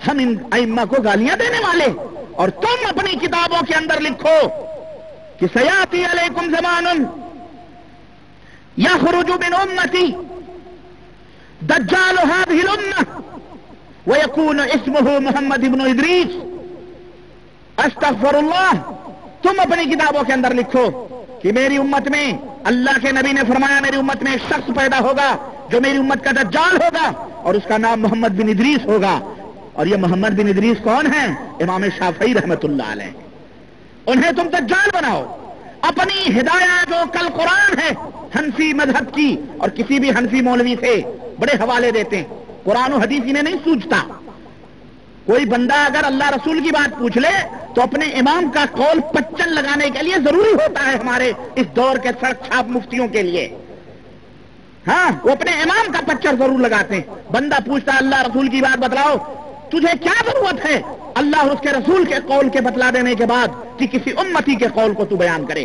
[SPEAKER 1] ہم ان ائمہ کو گالیاں دینے والے، اور تم اپنی کتابوں کے اندر لکھو کہ سیاتی علیکم زمان یخرج من امتی دجال هذه الامه ويكون اسمه محمد بن ادریس، استغفر اللہ۔ تم اپنی کتابوں کے اندر لکھو کہ میری امت میں، اللہ کے نبی نے فرمایا میری امت میں ایک شخص پیدا ہوگا جو میری امت کا دجال ہوگا اور اس کا نام محمد بن ادریس ہوگا۔ اور یہ محمد بن ادریس کون ہیں؟ امام شافعی رحمت اللہ علیہ۔ انہیں تم دجال بناؤ، اپنی ہدایت جو کل قرآن ہے حنفی مذہب کی، اور کسی بھی حنفی مولوی سے بڑے حوالے دیتے ہیں، قرآن و حدیث انہیں نہیں سوچتا۔ کوئی بندہ اگر اللہ رسول کی بات پوچھ لے تو اپنے امام کا قول پچن لگانے کے لیے ضروری ہوتا ہے ہمارے اس دور کے سڑک چھاپ مفتیوں کے لیے۔ ہاں، وہ اپنے امام کا پچر ضرور لگاتے ہیں۔ بندہ پوچھتا ہے اللہ رسول کی بات بتلاؤ، تجھے کیا ضرورت ہے اللہ اور اس کے رسول کے قول کے بتلا دینے کے بعد کہ کسی امتی کے قول کو تو بیان کرے؟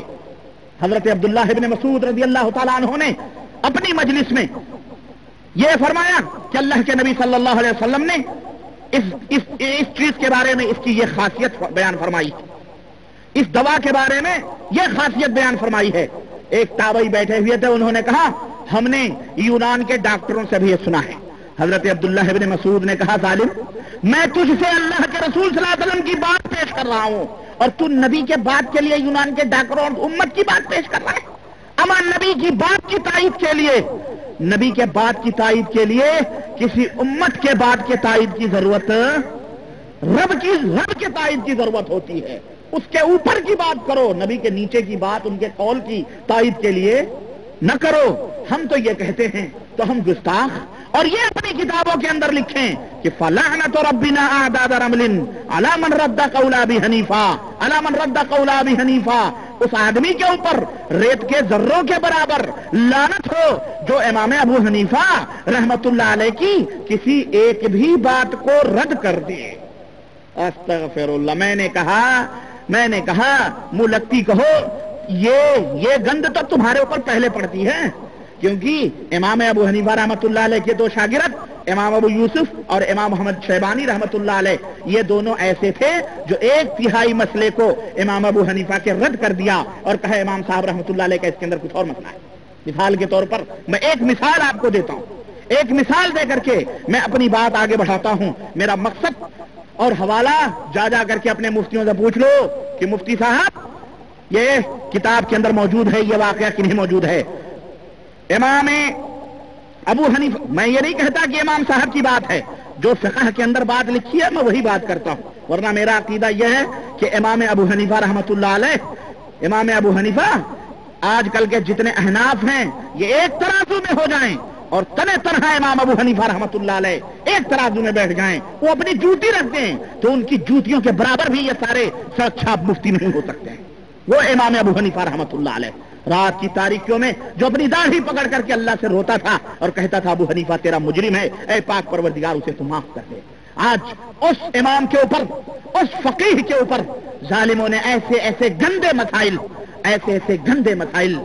[SPEAKER 1] حضرت عبداللہ ابن مسعود رضی اللہ تعالیٰ عنہ نے اپنی مجلس میں یہ فرمایا کہ اللہ کے نبی صلی اللہ علیہ وسلم نے اس چیز کے بارے میں اس کی یہ خاصیت بیان فرمائی، اس دوا کے بارے میں یہ خاصیت بیان فرمائی ہے۔ ایک تابعی بیٹھے ہوئے تھے، انہوں نے کہا ہم نے یونان کے ڈاکٹروں سے بھی یہ سنا ہے۔ حضرت عبداللہ ابن مسعود نے کہا ظالم، میں تجھ سے اللہ کے رسول صلی اللہ علیہ وسلم کی بات پیش کر رہا ہوں اور تو نبی کے بات کے لیے یونان کے ڈاکٹروں اور امت کی بات پیش کر رہا ہے۔ اما نبی کی بات کی تائید کے لیے، نبی کے بات کی تائید کے لیے کسی امت کے بات کے تائید کی ضرورت، رب کے تائید کی ضرورت ہوتی ہے۔ اس کے اوپر کی بات کرو، نبی کے نیچے کی بات ان کے قول کی تائید کے لیے نہ کرو۔ ہم تو یہ کہتے ہیں تو ہم گستاخ، اور یہ اپنی کتابوں کے اندر لکھیں کہ فلعنت ربنا اعداد رمل علی من رد قول ابی حنیفہ، علی من رد قول ابی حنیفہ، اس آدمی کے اوپر ریت کے ذروں کے برابر لعنت ہو جو امام ابو حنیفہ رحمت اللہ علیہ کی کسی ایک بھی بات کو رد کر دے۔ استغفر اللہ۔ میں نے کہا منہ لگتی کہو، یہ گند تو تمہارے اوپر پہلے پڑتی ہے، کیونکہ امام ابو حنیفہ رحمت اللہ علیہ کے دو شاگرد امام ابو یوسف اور امام محمد شیبانی رحمت اللہ علیہ، یہ دونوں ایسے تھے جو 1/3 مسئلے کو امام ابو حنیفہ کے رد کر دیا اور کہا امام صاحب رحمت اللہ علیہ کا اس کے اندر کچھ اور مسئلہ ہے۔ مثال کے طور پر میں ایک مثال آپ کو دیتا ہوں، ایک مثال دے کر کے میں اپنی بات آگے بڑھاتا ہوں۔ میرا مقصد اور حوالہ جا کر کے اپنے مفتیوں سے پوچھ لو کہ مفتی صاحب یہ کتاب کے اندر موجود ہے، یہ واقعہ کہ نہیں موجود ہے۔ امام ابو حنیفہ، میں یہ نہیں کہتا کہ امام صاحب کی بات ہے، جو فقہ کے اندر بات لکھی ہے میں وہی بات کرتا ہوں، ورنہ میرا عقیدہ یہ ہے کہ امام ابو حنیفہ رحمت اللہ علیہ، امام ابو حنیفہ آج کل کے جتنے احناف ہیں یہ ایک ترازو میں ہو جائیں اور تنہا امام ابو حنیفہ رحمت اللہ علیہ ایک ترازو میں بیٹھ جائیں، وہ اپنی جوتی رکھتے ہیں تو ان کی جوتیوں کے برابر بھی یہ سارے سڑک چھاپ مفتی نہیں ہو سکتے ہیں۔ وہ امام ابو حنیفہ رحمت اللہ علیہ رات کی تاریکیوں میں جو اپنی داڑھی پکڑ کر کے اللہ سے روتا تھا اور کہتا تھا ابو حنیفہ تیرا مجرم ہے، اے پاک پروردگار اسے تو معاف کر دے۔ آج اس امام کے اوپر، اس فقیہ کے اوپر ظالموں نے ایسے گندے مسائل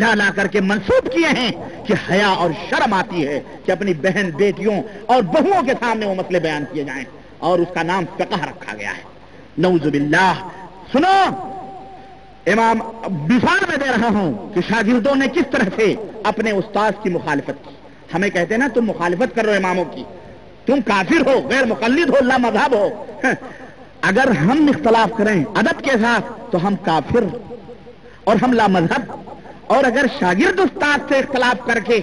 [SPEAKER 1] لا کر کے منسوب کیے ہیں کہ حیا اور شرم آتی ہے کہ اپنی بہن بیٹیوں اور بہوؤں کے سامنے وہ مسئلے بیان کیے جائیں، اور اس کا نام فقہ رکھا گیا ہے۔ نعوذ باللہ۔ سنو، امام مثال میں دے رہا ہوں کہ شاگردوں نے کس طرح سے اپنے استاد کی مخالفت کی۔ ہمیں کہتے ہیں نا تم مخالفت کر رہے ہو اماموں کی، تم کافر ہو، غیر مقلد ہو، لا مذہب ہو۔ اگر ہم اختلاف کریں ادب کے ساتھ تو ہم کافر اور ہم لا مذہب، اور اگر شاگرد استاد سے اختلاف کر کے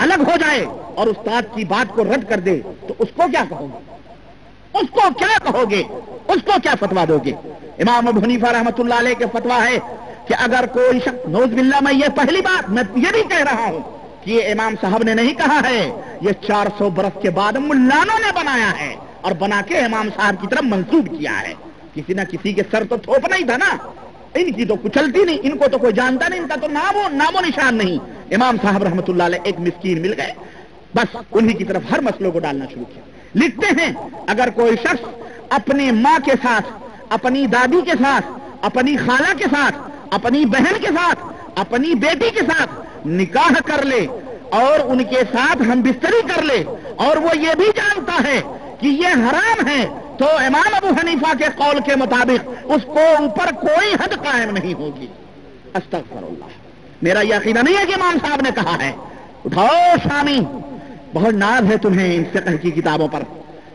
[SPEAKER 1] الگ ہو جائے اور استاد کی بات کو رد کر دے تو اس کو کیا کہو گے؟ اس کو کیا کہو گے؟ اس کو کیا فتوا دو گے؟ امام ابو حنیفہ رحمت اللہ علیہ کے فتوا ہے کہ اگر کوئی شخص، نعوذ باللہ، میں یہ پہلی بات میں یہ نہیں کہہ رہا ہوں کہ یہ امام صاحب نے نہیں کہا ہے، یہ 400 برس کے بعد ملانوں نے بنایا ہے اور بنا کے امام صاحب کی طرف منسوب کیا ہے۔ کسی نہ کسی کے سر تو تھوپنا ہی تھا نا، ان کی تو کچلتی نہیں، ان کو تو کوئی جانتا نہیں، ان کا تو نام و نشان نہیں۔ امام صاحب رحمت اللہ علیہ ایک مسکین مل گئے، بس انہی کی طرف ہر مسئلوں کو ڈالنا شروع کیا. لکھتے ہیں اگر کوئی شخص اپنی ماں کے ساتھ، اپنی دادی کے ساتھ، اپنی خالہ کے ساتھ، اپنی بہن کے ساتھ، اپنی بیٹی کے ساتھ نکاح کر لے اور ان کے ساتھ ہم بستری کر لے اور وہ یہ بھی جانتا ہے کہ یہ حرام ہے، تو امام ابو حنیفہ کے قول کے مطابق اس کو اوپر کوئی حد قائم نہیں ہوگی. استغفر اللہ. میرا یہ عقیدہ نہیں ہے کہ امام صاحب نے کہا ہے. اٹھاؤ شامی، بہت ناز ہے تمہیں ان فقہ کی کتابوں پر.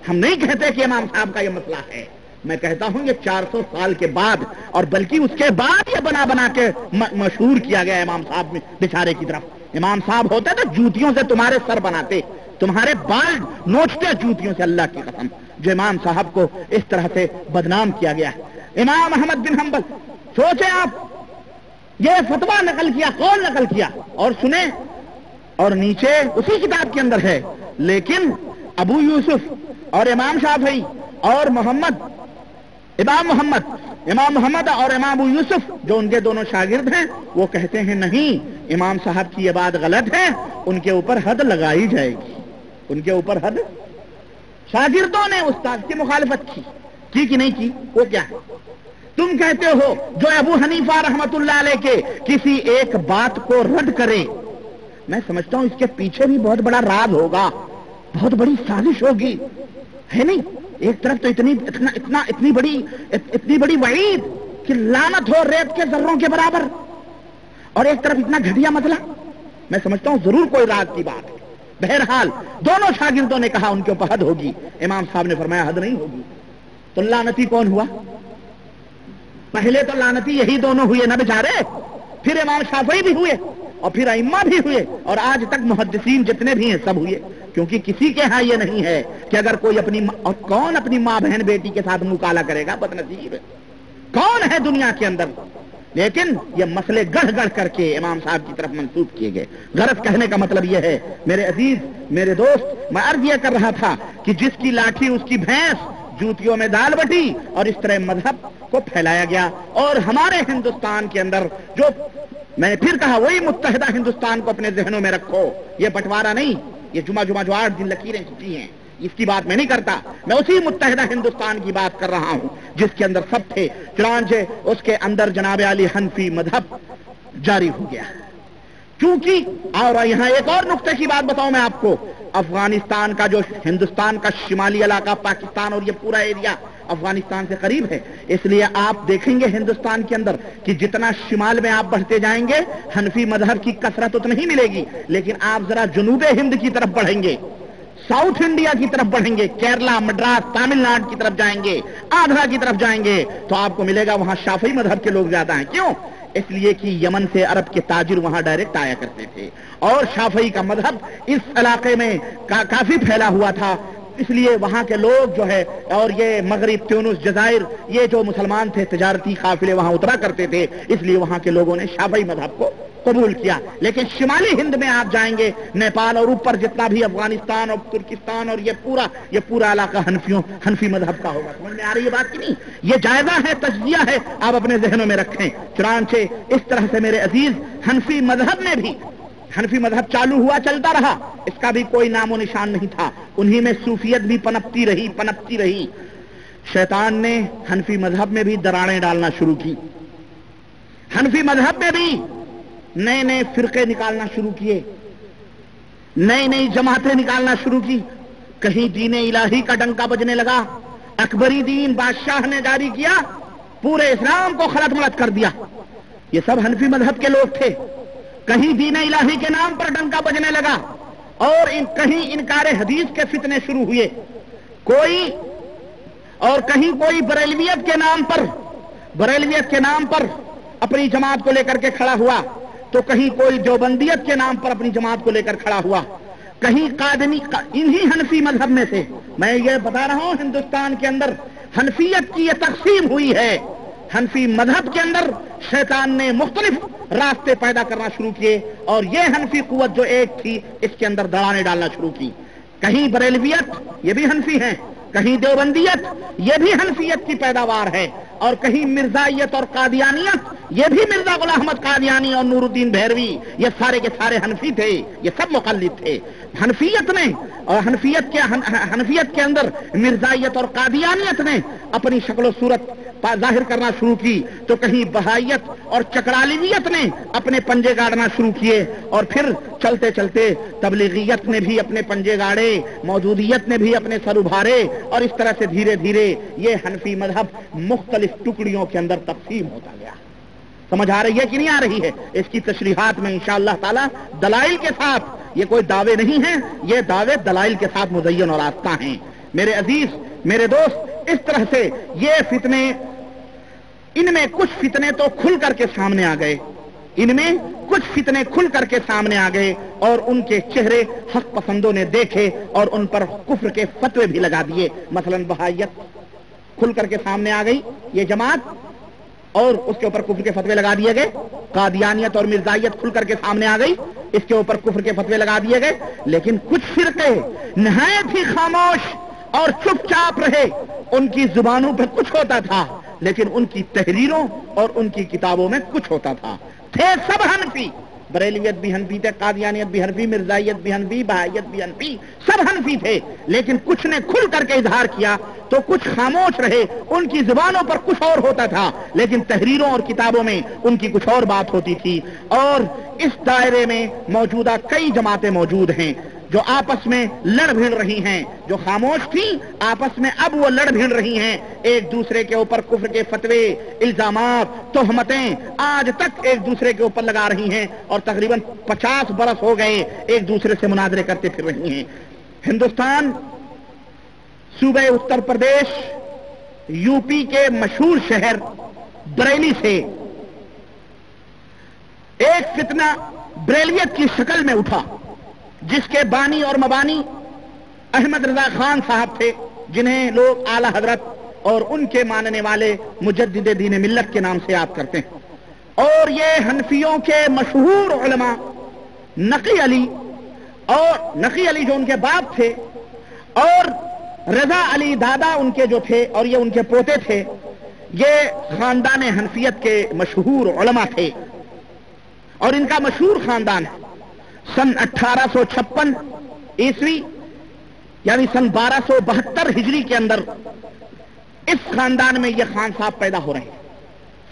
[SPEAKER 1] ہم نہیں کہتے کہ امام صاحب کا یہ مسئلہ ہے، میں کہتا ہوں یہ 400 سال کے بعد اور بلکہ اس کے بعد یہ بنا بنا کے مشہور کیا گیا امام صاحب میں بیچارے کی طرف. امام صاحب ہوتے تو جوتیوں سے تمہارے سر بناتے، تمہارے بال نوچتے جوتیوں سے، اللہ کی قسم. جو امام صاحب کو اس طرح سے بدنام کیا گیا ہے. امام احمد بن حنبل، سوچیں آپ، یہ فتویٰ نقل کیا، قول نقل کیا اور سنیں، اور نیچے اسی کتاب کے اندر ہے. لیکن ابو یوسف اور امام شافعی اور امام محمد اور امام ابو یوسف جو ان کے دونوں شاگرد ہیں، وہ کہتے ہیں نہیں، امام صاحب کی یہ بات غلط ہے، ان کے اوپر حد لگائی جائے گی. ان کے اوپر حد. شاگردوں نے استاد کی مخالفت کی کہ نہیں کی؟ وہ کیا ہے؟ تم کہتے ہو جو ابو حنیفہ رحمت اللہ علیہ کے کسی ایک بات کو رد کرے، میں سمجھتا ہوں اس کے پیچھے بھی بہت بڑا راز ہوگا، بہت بڑی سازش ہوگی، ہے نہیں؟ ایک طرف تو اتنی بڑی وعید کہ لعنت ہو ریت کے ذروں کے برابر، اور ایک طرف اتنا گھٹیا مسئلہ. میں سمجھتا ہوں ضرور کوئی راز کی بات ہے. بہرحال دونوں شاگردوں نے کہا ان کے اوپر حد ہوگی. امام صاحب نے فرمایا حد نہیں ہوگی. تو لعنتی کون ہوا؟ پہلے تو لعنتی یہی دونوں ہوئے نا بیچارے، پھر امام شافعی بھی ہوئے اور پھر ائمہ بھی ہوئے، اور آج تک محدثین جتنے بھی ہیں سب ہوئے. کیونکہ کسی کے ہاں یہ نہیں ہے کہ اگر کوئی اور کون اپنی ماں بہن بیٹی کے ساتھ منہ کالا کرے گا؟ بدنصیب کون ہے دنیا کے اندر؟ لیکن یہ مسئلے گڑھ گڑھ کر کے امام صاحب کی طرف منسوب کیے گئے. غرض کہنے کا مطلب یہ ہے میرے عزیز، میرے دوست، میں عرض یہ کر رہا تھا کہ جس کی لاٹھی اس کی بھینس، جوتیوں میں دال بٹی، اور اس طرح مذہب کو پھیلایا گیا. اور ہمارے ہندوستان کے اندر جو، میں پھر کہا، وہی متحدہ ہندوستان کو اپنے ذہنوں میں رکھو. یہ بٹوارا نہیں، یہ جمعہ جو 8 دن لکیریں کھینچی ہیں، اس کی بات میں نہیں کرتا. میں اسی متحدہ ہندوستان کی بات کر رہا ہوں جس کے اندر سب تھے. چنانچہ اس کے اندر جناب علی حنفی مذہب جاری ہو گیا. کیونکہ اور یہاں ایک اور نقطے کی بات بتاؤں میں آپ کو، افغانستان کا جو ہندوستان کا شمالی علاقہ، پاکستان اور یہ پورا ایریا افغانستان سے قریب ہے، اس لیے آپ دیکھیں گے ہندوستان کے اندر کہ جتنا شمال میں آپ بڑھتے جائیں گے حنفی مذہب کی کثرت اتنی ہی ملے گی. لیکن آپ ذرا جنوب ہند کی طرف بڑھیں گے، ساؤتھ انڈیا کی طرف بڑھیں گے، کیرلا، مدراس، تامل ناڈو کی طرف جائیں گے، آندھرا کی طرف جائیں گے، تو آپ کو ملے گا وہاں شافعی مذہب کے لوگ زیادہ ہیں. کیوں؟ اس لیے کہ یمن سے عرب کے تاجر وہاں ڈائریکٹ آیا کرتے تھے اور شافعی کا مذہب اس علاقے میں کافی پھیلا ہوا تھا. اس لیے وہاں کے لوگ جو ہے، اور یہ مغرب، تیونس، جزائر، یہ جو مسلمان تھے تجارتی قافلے وہاں اترا کرتے تھے، اس لیے وہاں کے لوگوں نے شافعی مذہب کو قبول کیا. لیکن شمالی ہند میں آپ جائیں گے، نیپال اور اوپر جتنا بھی افغانستان اور ترکستان اور یہ پورا علاقہ حنفی مذہب کا ہوگا. سمجھ میں آ رہی ہے بات کی نہیں؟ یہ جائزہ ہے، تجزیہ ہے، آپ اپنے ذہنوں میں رکھیں. چنانچہ اس طرح سے میرے عزیز حنفی مذہب میں بھی، حنفی مذہب چالو ہوا، چلتا رہا، اس کا بھی کوئی نام و نشان نہیں تھا. انہی میں صوفیت بھی پنپتی رہی. شیطان نے حنفی مذہب میں بھی دراڑیں ڈالنا شروع کی. حنفی مذہب میں بھی نئے فرقے نکالنا شروع کیے، نئی جماعتیں نکالنا شروع کی. کہیں دین الہی کا ڈنکا بجنے لگا، اکبری دین بادشاہ نے جاری کیا، پورے اسلام کو خلط ملط کر دیا. یہ سب حنفی مذہب کے لوگ تھے. کہیں دین الہی کے نام پر ڈنکا بجنے لگا اور کہیں انکار حدیث کے فتنے شروع ہوئے. کہیں کوئی بریلویت کے نام پر اپنی جماعت کو لے کر کے کھڑا ہوا، تو کہیں کوئی دیوبندیت کے نام پر اپنی جماعت کو لے کر کھڑا ہوا، کہیں قادمی. انہی حنفی مذہب میں سے میں یہ بتا رہا ہوں ہندوستان کے اندر حنفیت کی یہ تقسیم ہوئی ہے. حنفی مذہب کے اندر شیطان نے مختلف راستے پیدا کرنا شروع کیے اور یہ حنفی قوت جو ایک تھی اس کے اندر دراڑیں ڈالنا شروع کی. کہیں بریلویت، یہ بھی حنفی ہیں، کہیں دیوبندیت یہ بھی حنفیت کی پیداوار ہے، اور کہیں مرزائیت اور قادیانیت یہ بھی مرزا غلام احمد قادیانی اور نور الدین بہروی یہ سارے کے سارے حنفی تھے، یہ سب مقلد تھے۔ حنفیت نے اور حنفیت کے اندر مرزائیت اور قادیانیت نے اپنی شکل و صورت ظاہر کرنا شروع کی، تو کہیں بہائیت اور چکرالیویت نے اپنے پنجے گاڑنا شروع کیے، اور پھر چلتے چلتے تبلیغیت نے بھی اپنے پنجے گاڑے، موجودیت نے بھی اپنے سر ابھارے، اور اس طرح سے دھیرے دھیرے یہ حنفی مذہب مختلف ٹکڑیوں کے اندر تقسیم ہوتا گیا۔ سمجھ آ رہی ہے کہ نہیں آ رہی ہے؟ اس کی تشریحات میں انشاءاللہ تعالی دلائل کے ساتھ، یہ کوئی دعوے نہیں ہیں، یہ دعوے دلائل کے ساتھ مزین اور آستہ ہیں۔ میرے عزیز، میرے دوست، اس طرح سے یہ فتنے، ان میں کچھ فتنے تو کھل کر کے سامنے آ گئے، ان میں کچھ فتنے کھل کر کے سامنے آ گئے، اور ان کے چہرے حق پسندوں نے دیکھے اور ان پر کفر کے فتوے بھی لگا دیے۔ مثلا بہائیت کھل کر کے سامنے آ گئی، یہ جماعت، اور اس کے اوپر کفر کے فتوے لگا دیے گئے۔ قادیانیت اور مرزائیت کھل کر کے سامنے آ گئی، اس کے اوپر کفر کے فتوے لگا دیے گئے۔ لیکن کچھ فرقے نہایت ہی خاموش اور چپ چاپ رہے، ان کی زبانوں پہ کچھ ہوتا تھا لیکن ان کی تحریروں اور ان کی کتابوں میں کچھ ہوتا تھا۔ تھے سب حنفی، بریلویت بھی حنفی تھے، قادیانیت بھی حنفی، مرزائیت بھی حنفی، بہائیت بھی حنفی، سب حنفی تھے، لیکن کچھ نے کھل کر کے اظہار کیا تو کچھ خاموش رہے، ان کی زبانوں پر کچھ اور ہوتا تھا لیکن تحریروں اور کتابوں میں ان کی کچھ اور بات ہوتی تھی۔ اور اس دائرے میں موجودہ کئی جماعتیں موجود ہیں جو آپس میں لڑ بھیڑ رہی ہیں، جو خاموش تھیں آپس میں اب وہ لڑ بھیڑ رہی ہیں، ایک دوسرے کے اوپر کفر کے فتوے، الزامات، تہمتیں آج تک ایک دوسرے کے اوپر لگا رہی ہیں، اور تقریباً 50 برس ہو گئے ایک دوسرے سے مناظرے کرتے پھر رہی ہیں۔ ہندوستان، صوبہ اتر پردیش، یو پی کے مشہور شہر بریلی سے ایک فتنہ بریلیت کی شکل میں اٹھا، جس کے بانی اور مبانی احمد رضا خان صاحب تھے، جنہیں لوگ اعلی حضرت اور ان کے ماننے والے مجدد دین ملت کے نام سے یاد کرتے ہیں۔ اور یہ حنفیوں کے مشہور علماء نقی علی، اور نقی علی جو ان کے باپ تھے، اور رضا علی دادا ان کے جو تھے، اور یہ ان کے پوتے تھے، یہ خاندان حنفیت کے مشہور علماء تھے، اور ان کا مشہور خاندان ہے۔ سن 1856 عیسوی یعنی سن 1272 ہجری کے اندر اس خاندان میں یہ خان صاحب پیدا ہو رہے ہیں۔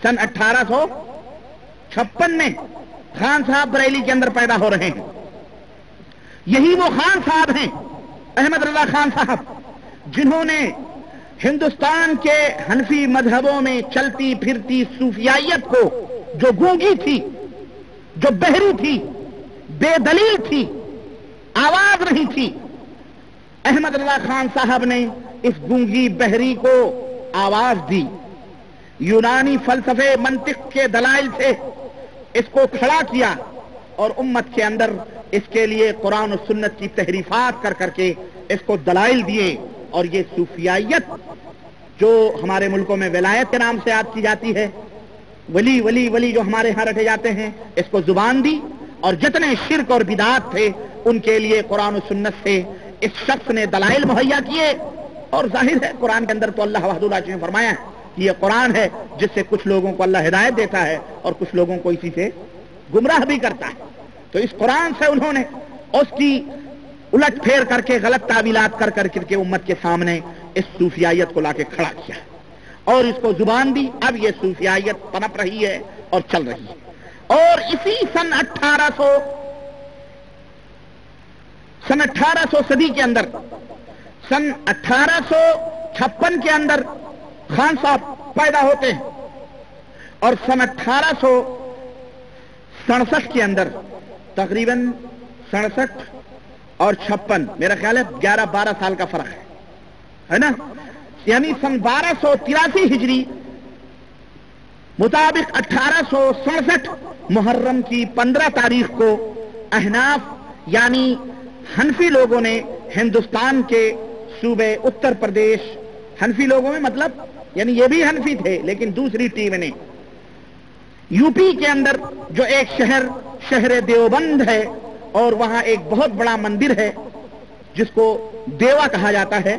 [SPEAKER 1] سن 1856 میں خان صاحب بریلی کے اندر پیدا ہو رہے ہیں۔ یہی وہ خان صاحب ہیں، احمد رضا خان صاحب، جنہوں نے ہندوستان کے حنفی مذہبوں میں چلتی پھرتی صوفیائیت کو، جو گونگی تھی، جو بہری تھی، بے دلیل تھی، آواز نہیں تھی، احمد رضا خان صاحب نے اس گونگی بہری کو آواز دی، یونانی فلسفے منطق کے دلائل سے اس کو کھڑا کیا، اور امت کے اندر اس کے لیے قرآن و سنت کی تحریفات کر کر کے اس کو دلائل دیے، اور یہ صوفیائیت جو ہمارے ملکوں میں ولایت کے نام سے یاد کی جاتی ہے، ولی ولی ولی جو ہمارے ہاں رٹے جاتے ہیں، اس کو زبان دی، اور جتنے شرک اور بدعات تھے ان کے لیے قرآن و سنت سے اس شخص نے دلائل مہیا کیے۔ اور ظاہر ہے قرآن کے اندر تو اللہ وحدہ لا شریک نے فرمایا ہے کہ یہ قرآن ہے جس سے کچھ لوگوں کو اللہ ہدایت دیتا ہے اور کچھ لوگوں کو اسی سے گمراہ بھی کرتا ہے۔ تو اس قرآن سے انہوں نے اس کی الٹ پھیر کر کے غلط تعویلات کر کر کے امت کے سامنے اس صوفیائیت کو لا کے کھڑا کیا اور اس کو زبان دی۔ اب یہ صوفیائیت پنپ رہی ہے اور چل رہی ہے۔ اور اسی سن 1800 صدی کے اندر، سن 1856 کے اندر خان صاحب پیدا ہوتے ہیں، اور سن 1867 کے اندر تقریباً 67 اور 56 میرا خیال ہے 11-12 سال کا فرق ہے نا، یعنی سن 1283 ہجری مطابق 1867 محرم کی 15 تاریخ کو احناف یعنی حنفی لوگوں نے ہندوستان کے صوبے اتر پردیش، حنفی لوگوں میں مطلب یعنی یہ بھی حنفی تھے لیکن دوسری ٹیم نے، یو پی کے اندر جو ایک شہر دیوبند ہے، اور وہاں ایک بہت بڑا مندر ہے جس کو دیوا کہا جاتا ہے،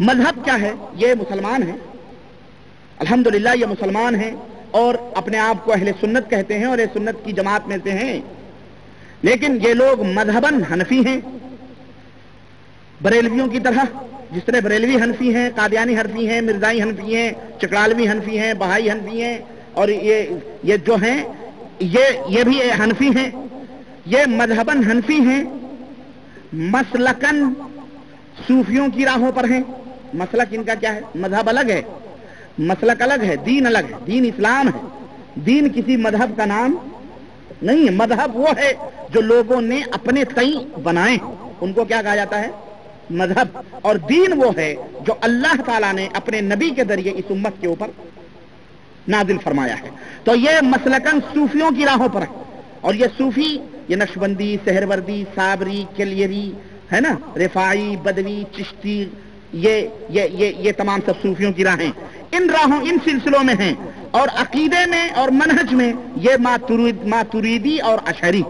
[SPEAKER 1] مذہب کیا ہے؟ یہ مسلمان ہیں، الحمدللہ یہ مسلمان ہیں اور اپنے آپ کو اہل سنت کہتے ہیں اور یہ سنت کی جماعت میں سے ہیں، لیکن یہ لوگ مذہباً حنفی ہیں، بریلویوں کی طرح، جس طرح بریلوی حنفی ہیں، قادیانی حنفی ہیں، مرزائی حنفی ہیں، چکرالوی حنفی ہیں، بہائی حنفی ہیں، اور یہ جو ہیں یہ بھی حنفی ہیں، یہ مذہباً حنفی ہیں، مسلکاً صوفیوں کی راہوں پر ہیں۔ مسلک ان کا کیا ہے؟ مذہب الگ ہے، مسلک الگ ہے، دین الگ ہے، دین اسلام ہے، دین کسی مذہب کا نام نہیں ہے۔ مذہب وہ ہے جو لوگوں نے اپنے تئیں بنائے، ان کو کیا کہا جاتا ہے؟ مذہب۔ اور دین وہ ہے جو اللہ تعالیٰ نے اپنے نبی کے ذریعے اس امت کے اوپر نازل فرمایا ہے۔ تو یہ مسلکاً صوفیوں کی راہوں پر ہے، اور یہ صوفی، یہ نقشبندی، سہروردی، صابری، کلیری ہے نا، رفاعی، بدوی، چشتی، یہ تمام سب صوفیوں کی راہیں ان راہوں، ان سلسلوں میں ہیں۔ اور عقیدے میں اور منہج میں یہ ماتریدی اور اشعری،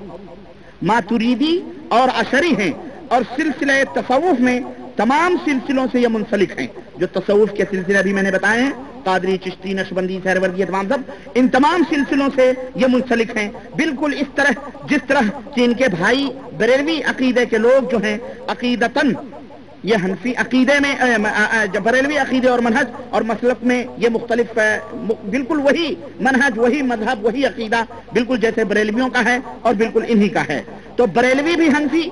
[SPEAKER 1] ماتریدی اور اشعری ہیں، اور سلسلہ تصوف میں تمام سلسلوں سے یہ منسلک ہیں۔ جو تصوف کے سلسلے ابھی میں نے بتائے ہیں، قادری، چشتی، نقشبندی، سہروردی، تمام سب ان تمام سلسلوں سے یہ منسلک ہیں، بالکل اس طرح جس طرح کہ ان کے بھائی بریلوی عقیدے کے لوگ جو ہیں عقیدتاً یہ حنفی عقیدے میں بریلوی عقیدے اور منہج اور مسلک میں یہ مختلف ہے، بالکل وہی منہج، وہی مذہب، وہی عقیدہ بالکل جیسے بریلویوں کا ہے اور بالکل انہی کا ہے۔ تو بریلوی بھی حنفی،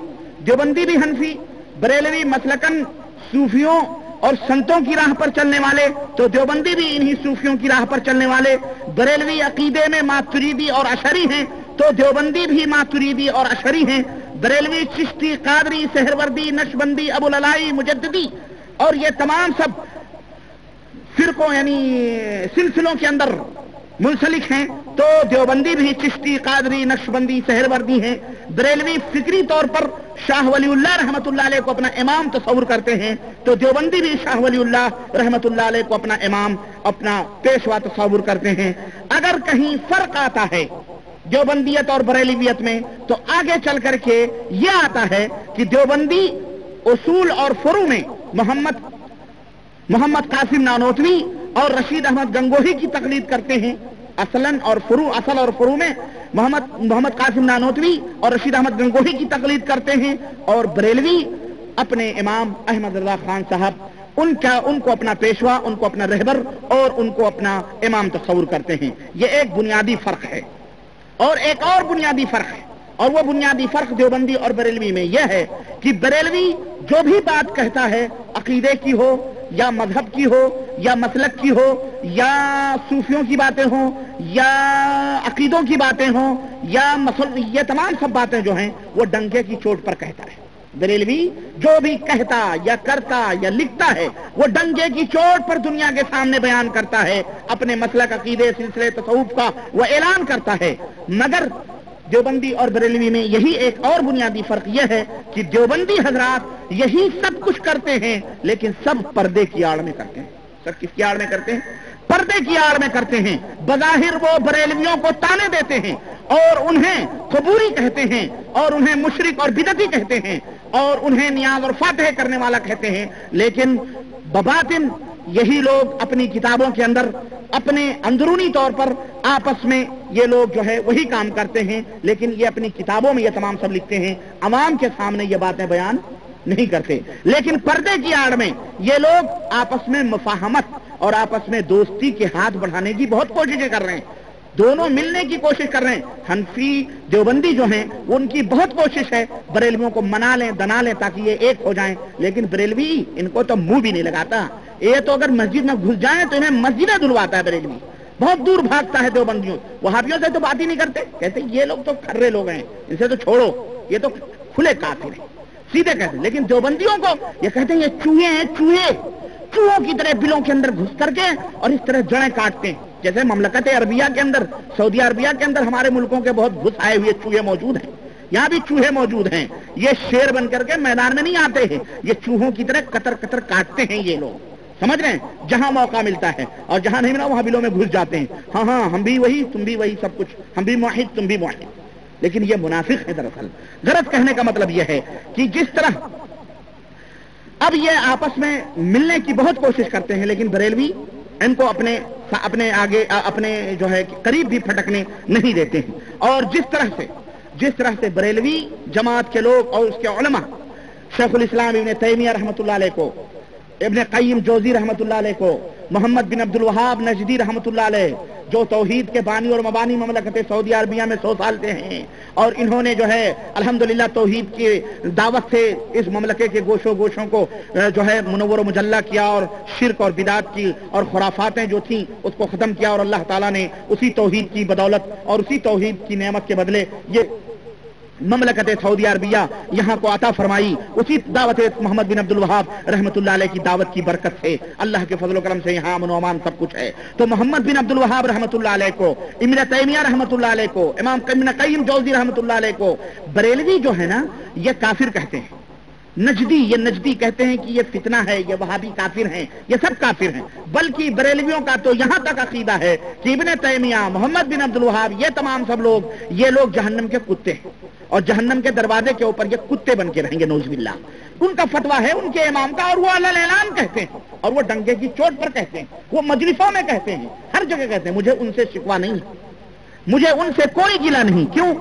[SPEAKER 1] دیوبندی بھی حنفی، بریلوی مسلکاً صوفیوں اور سنتوں کی راہ پر چلنے والے، تو دیوبندی بھی انہی صوفیوں کی راہ پر چلنے والے۔ بریلوی عقیدے میں ماتریدی اور اشعری ہیں، تو دیوبندی بھی ماتریدی اور اشعری ہیں۔ بریلوی، چشتی، قادری، سہروردی، نقشبندی، ابوالعلائی، مجددی اور یہ تمام سب فرقوں یعنی سلسلوں کے اندر منسلک ہیں، تو دیوبندی بھی چشتی، قادری، نقشبندی، سہروردی ہیں۔ بریلوی فکری طور پر شاہ ولی اللہ رحمۃ اللہ علیہ کو اپنا امام تصور کرتے ہیں، تو دیوبندی بھی شاہ ولی اللہ رحمۃ اللہ علیہ کو اپنا امام، اپنا پیشوا تصور کرتے ہیں۔ اگر کہیں فرق آتا ہے دیوبندیت اور بریلویت میں، تو آگے چل کر کے یہ آتا ہے کہ دیوبندی اصول اور فروع میں محمد قاسم نانوتوی اور رشید احمد گنگوہی کی تقلید کرتے ہیں، اصل اور فروع میں محمد قاسم نانوتوی اور رشید احمد گنگوہی کی تقلید کرتے ہیں، اور بریلوی اپنے امام احمد رضا خان صاحب ان کو اپنا پیشوا، ان کو اپنا رہبر اور ان کو اپنا امام تصور کرتے ہیں۔ یہ ایک بنیادی فرق ہے۔ اور ایک اور بنیادی فرق ہے، اور وہ بنیادی فرق دیوبندی اور بریلوی میں یہ ہے کہ بریلوی جو بھی بات کہتا ہے، عقیدے کی ہو یا مذہب کی ہو یا مسلک کی ہو یا صوفیوں کی باتیں ہوں یا عقیدوں کی باتیں ہوں یا یہ تمام سب باتیں جو ہیں وہ ڈنکے کی چوٹ پر کہتا ہے۔ بریلوی جو بھی کہتا یا کرتا یا لکھتا ہے وہ ڈنکے کی چوٹ پر دنیا کے سامنے بیان کرتا ہے، اپنے مسلک، عقیدے، سلسلے تصوف کا وہ اعلان کرتا ہے۔ مگر دیوبندی اور بریلوی میں یہی ایک اور بنیادی فرق یہ ہے کہ دیوبندی حضرات یہی سب کچھ کرتے ہیں، لیکن سب پردے کی آڑ میں کرتے ہیں۔ سب کس کی آڑ میں کرتے ہیں؟ پردے کی آڑ میں کرتے ہیں۔ بظاہر وہ بریلویوں کو تانے دیتے ہیں اور انہیں قبوری کہتے ہیں اور انہیں مشرک اور بدعتی کہتے ہیں اور انہیں نیاز اور فاتح کرنے والا کہتے ہیں، لیکن بباطن یہی لوگ اپنی کتابوں کے اندر اپنے اندرونی طور پر آپس میں یہ لوگ جو ہے وہی کام کرتے ہیں، لیکن یہ اپنی کتابوں میں یہ تمام سب لکھتے ہیں، عوام کے سامنے یہ باتیں بیان نہیں کرتے۔ لیکن پردے کی آڑ میں یہ لوگ آپس میں مفاہمت اور آپس میں دوستی کے ہاتھ بڑھانے کی بہت کوششیں کر رہے ہیں، دونوں ملنے کی کوشش کر رہے ہیں۔ حنفی دیوبندی جو ہیں ان کی بہت کوشش ہے بریلویوں کو منا لیں، دنا لیں تاکہ یہ ایک ہو جائیں، لیکن بریلوی ان کو تو منہ بھی نہیں لگاتا۔ یہ تو اگر مسجد میں گھس جائیں تو انہیں مسجدیں دھلواتا ہے بریلوی، بہت دور بھاگتا ہے دیوبندیوں، وہابیوں سے تو بات ہی نہیں کرتے، کہتے یہ لوگ تو کھرے لوگ ہیں، ان سے تو چھوڑو، یہ تو کھلے کافر ہیں، سیدھے کہتے ہیں۔ لیکن دیوبندیوں کو یہ کہتے ہیں یہ چوہے ہیں، چوہوں کی طرح بلوں کے اندر گھس کر کے اور اس طرح جڑیں کاٹتے ہیں، جیسے مملکت عربیہ کے اندر، سعودی عربیہ کے اندر ہمارے ملکوں کے بہت گھس آئے ہوئے چوہے موجود ہیں، یہاں بھی چوہے موجود ہیں۔ یہ شیر بن کر کے میدان میں نہیں آتے ہیں، یہ چوہوں کی طرح قطر قطر کاٹتے ہیں یہ لوگ، سمجھ رہے ہیں؟ جہاں موقع ملتا ہے اور جہاں نہیں ملا وہاں بلوں میں گھس جاتے ہیں۔ ہاں ہم بھی وہی، تم بھی وہی، سب کچھ ہم بھی موحد تم بھی موحد، لیکن یہ منافق ہے۔ دراصل غلط کہنے کا مطلب یہ ہے کہ جس طرح اب یہ آپس میں ملنے کی بہت کوشش کرتے ہیں، لیکن بریلوی ان کو اپنے آگے اپنے جو ہے قریب بھی پھٹکنے نہیں دیتے ہیں۔ اور جس طرح سے بریلوی جماعت کے لوگ اور اس کے علماء شیخ الاسلام ابن تیمیہ رحمۃ اللہ علیہ کو، ابن قیم جوزی رحمۃ اللہ علیہ کو، محمد بن عبد الوہاب نجدی رحمۃ اللہ علیہ، جو توحید کے بانی اور مبانی مملکت سعودی عربیہ میں 100 سال سے ہیں، اور انہوں نے جو ہے الحمدللہ توحید کی دعوت سے اس مملکت کے گوشوں کو جو ہے منور و مجلہ کیا، اور شرک اور بدعت کی اور خرافاتیں جو تھیں اس کو ختم کیا، اور اللہ تعالیٰ نے اسی توحید کی بدولت اور اسی توحید کی نعمت کے بدلے یہ مملکت سعودی عربیہ یہاں کو عطا فرمائی، اسی دعوت محمد بن عبد الوہاب رحمۃ اللہ علیہ کی دعوت کی برکت سے، اللہ کے فضل و کرم سے یہاں امن و امان سب کچھ ہے۔ تو محمد بن عبد الوہاب رحمۃ اللہ علیہ کو، ابن تیمیہ رحمۃ اللہ علیہ کو، امام ابن قیم جوزی رحمۃ اللہ علیہ کو بریلوی جو ہے نا یہ کافر کہتے ہیں، نجدی کہتے ہیں کہ یہ فتنہ ہے، یہ وہابی کافر ہیں، یہ سب کافر ہیں۔ بلکہ بریلویوں کا تو یہاں تک عقیدہ ہے کہ ابن تیمیہ، محمد بن عبد الوہاب، یہ تمام سب لوگ جہنم کے کتے ہیں، اور جہنم کے دروازے کے اوپر یہ کتے بن کے رہیں گے، نعوذ باللہ۔ ان کا فتویٰ ہے ان کے امام کا، اور وہ علی الاعلان کہتے ہیں، اور وہ ڈنگے کی چوٹ پر کہتے ہیں، وہ مجلسوں میں کہتے ہیں، ہر جگہ کہتے ہیں۔ مجھے ان سے شکوہ نہیں، مجھے ان سے کوئی گلہ نہیں۔ کیوں؟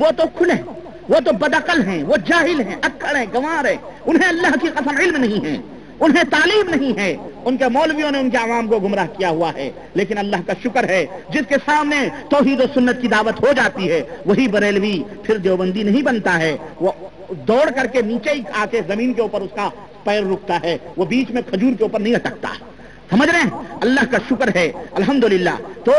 [SPEAKER 1] وہ تو کھلے، وہ تو بدعقل ہیں، وہ جاہل ہیں، اکڑ ہیں، گنوار ہیں، انہیں اللہ کی قسم علم نہیں ہے، انہیں تعلیم نہیں ہے، ان کے مولویوں نے ان کے عوام کو گمراہ کیا ہوا ہے۔ لیکن اللہ کا شکر ہے جس کے سامنے توحید و سنت کی دعوت ہو جاتی ہے وہی بریلوی پھر دیوبندی نہیں بنتا ہے، وہ دوڑ کر کے نیچے ہی آ کے زمین کے اوپر اس کا پیر رکتا ہے، وہ بیچ میں کھجور کے اوپر نہیں اٹکتا۔ سمجھ رہے ہیں؟ اللہ کا شکر ہے الحمدللہ۔ تو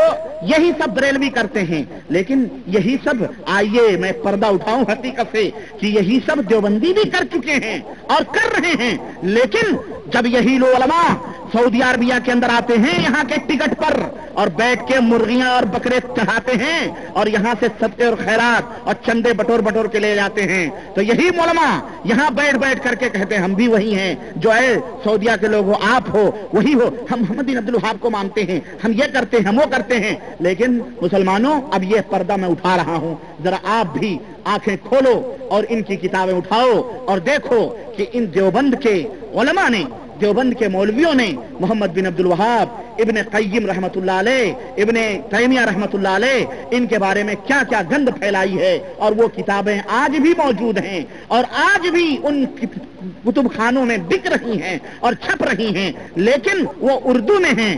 [SPEAKER 1] یہی سب بریلوی کرتے ہیں، لیکن یہی سب، آئیے میں پردہ اٹھاؤں حقیقت سے کہ یہی سب دیوبندی بھی کر چکے ہیں اور کر رہے ہیں۔ لیکن جب یہی لوگ علماء سعودی عربیہ کے اندر آتے ہیں یہاں کے ٹکٹ پر اور بیٹھ کے مرغیاں اور بکرے چڑھاتے ہیں اور یہاں سے صدقے اور خیرات اور چندے بٹور کے لے جاتے ہیں، تو یہی علماء یہاں بیٹھ کر کے کہتے ہیں ہم بھی وہی ہیں جو ہے سعودیہ کے لوگ ہو، آپ ہو، وہی ہو، ہم محمد بن عبد الوہاب کو مانتے ہیں، ہم یہ کرتے ہیں، ہم وہ کرتے ہیں۔ لیکن مسلمانوں اب یہ پردہ میں اٹھا رہا ہوں، ذرا آپ بھی آنکھیں کھولو اور ان کی کتابیں اٹھاؤ اور دیکھو کہ ان دیوبند کے علماء نے، دیوبند کے مولویوں نے محمد بن عبد الوہاب، ابن قیم رحمۃ اللہ علیہ، ابن تیمیہ رحمۃ اللہ علیہ، ان کے بارے میں کیا کیا گند پھیلائی ہے، اور وہ کتابیں آج بھی موجود ہیں اور آج بھی ان کتب خانوں میں بک رہی ہیں اور چھپ رہی ہیں، لیکن وہ اردو میں ہیں،